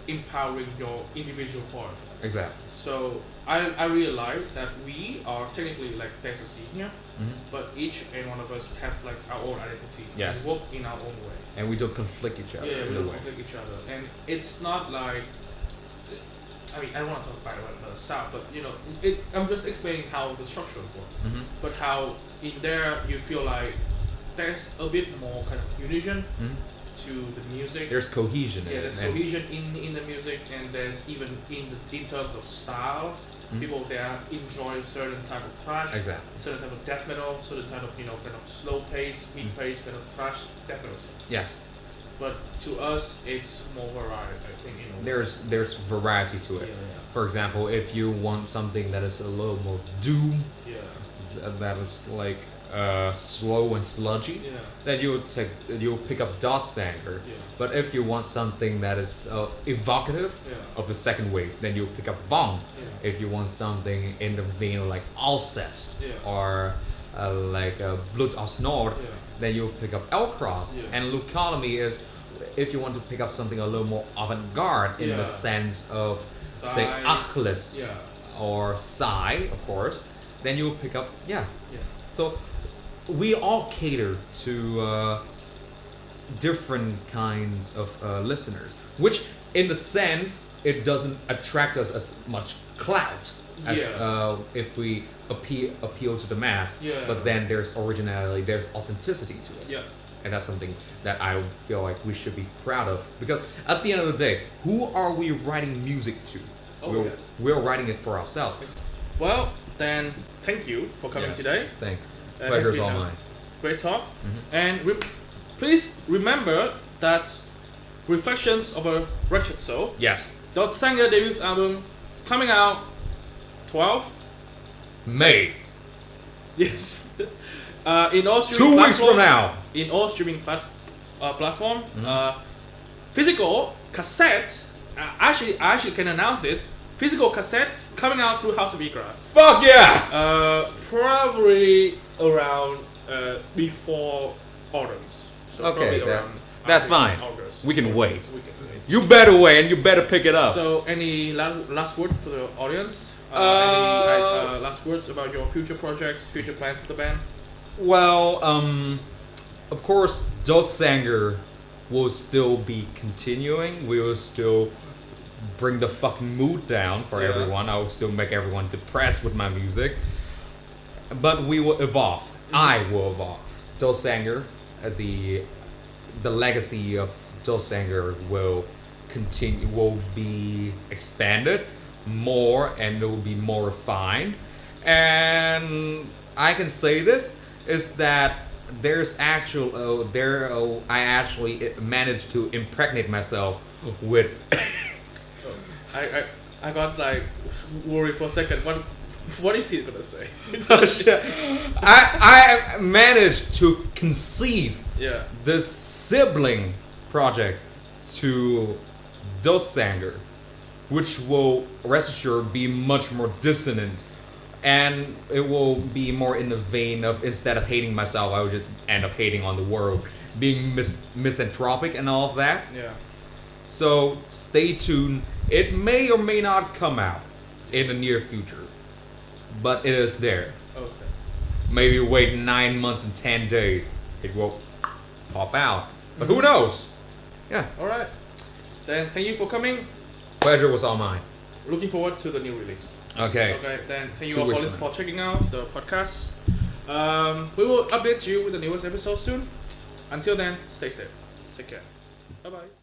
empowering your individual part. Exactly. So I realize that we are technically like there's a scene here, but each and one of us have like our own identity. Yes. And work in our own way. And we don't conflict each other. Yeah, we don't conflict each other, and it's not like. I mean, I don't want to talk about the South, but I'm just explaining how the structure works. But how in there you feel like there's a bit more kind of unison to the music. There's cohesion. Yeah, there's cohesion in the music, and there's even in terms of styles. People there enjoy certain type of thrash, certain type of death metal, certain type of kind of slow pace, mid pace, kind of thrash death metal. Yes. But to us, it's more variety. I think there's variety to it. For example, if you want something that is a little more doom, that is like slow and sludgy, then you'll pick up Dødssanger. But if you want something that is evocative of the second wave, then you'll pick up Vong. If you want something in the vein of like Alcest or like Blood aus Nord, then you'll pick up Elcrost. And Luconomy is if you want to pick up something a little more avant-garde in the sense of say Achilles or Psy, of course, then you'll pick up So we all cater to different kinds of listeners, which in the sense it doesn't attract us as much clout as if we appeal to the mass, but then there's originality, there's authenticity to it. And that's something that I feel like we should be proud of, because at the end of the day, who are we writing music to? We're writing it for ourselves. Well, then thank you for coming today. Thank you. Pleasure's all mine. Great talk. And please remember that Reflections of a Wretched Soul. Yes. Dødssanger debut album is coming out 12 May. Yes. In all streaming 2 weeks from now. In all streaming platform. Physical cassette. I actually can announce this. Physical cassette coming out through House of Igra. Fuck yeah! Probably around before autumns. So okay, probably around that's fine. August. We can wait. You better wait, and you better pick it up. So, any last word for the audience? Any last words about your future projects, future plans for the band? Well, of course, Dødssanger will still be continuing. We will still bring the fucking mood down for everyone. I will still make everyone depressed with my music. But we will evolve. I will evolve. Dødssanger, the legacy of Dødssanger will continue, will be expanded more, and it will be more refined. And I can say this is that there's actual I actually managed to impregnate myself with I got like worried for a second. What is he gonna say? I managed to conceive this sibling project to Dødssanger, which will, rest assured, be much more dissonant, and it will be more in the vein of, instead of hating myself, I would just end up hating on the world, being misanthropic and all of that. So stay tuned. It may or may not come out in the near future, but it is there. Maybe wait 9 months and 10 days, it will pop out. But who knows? Alright. Then thank you for coming. Pleasure was all mine. Looking forward to the new release. Okay. Then thank you all for checking out the podcast. We will update you with the newest episode soon. Until then, stay safe. Take care. Bye bye.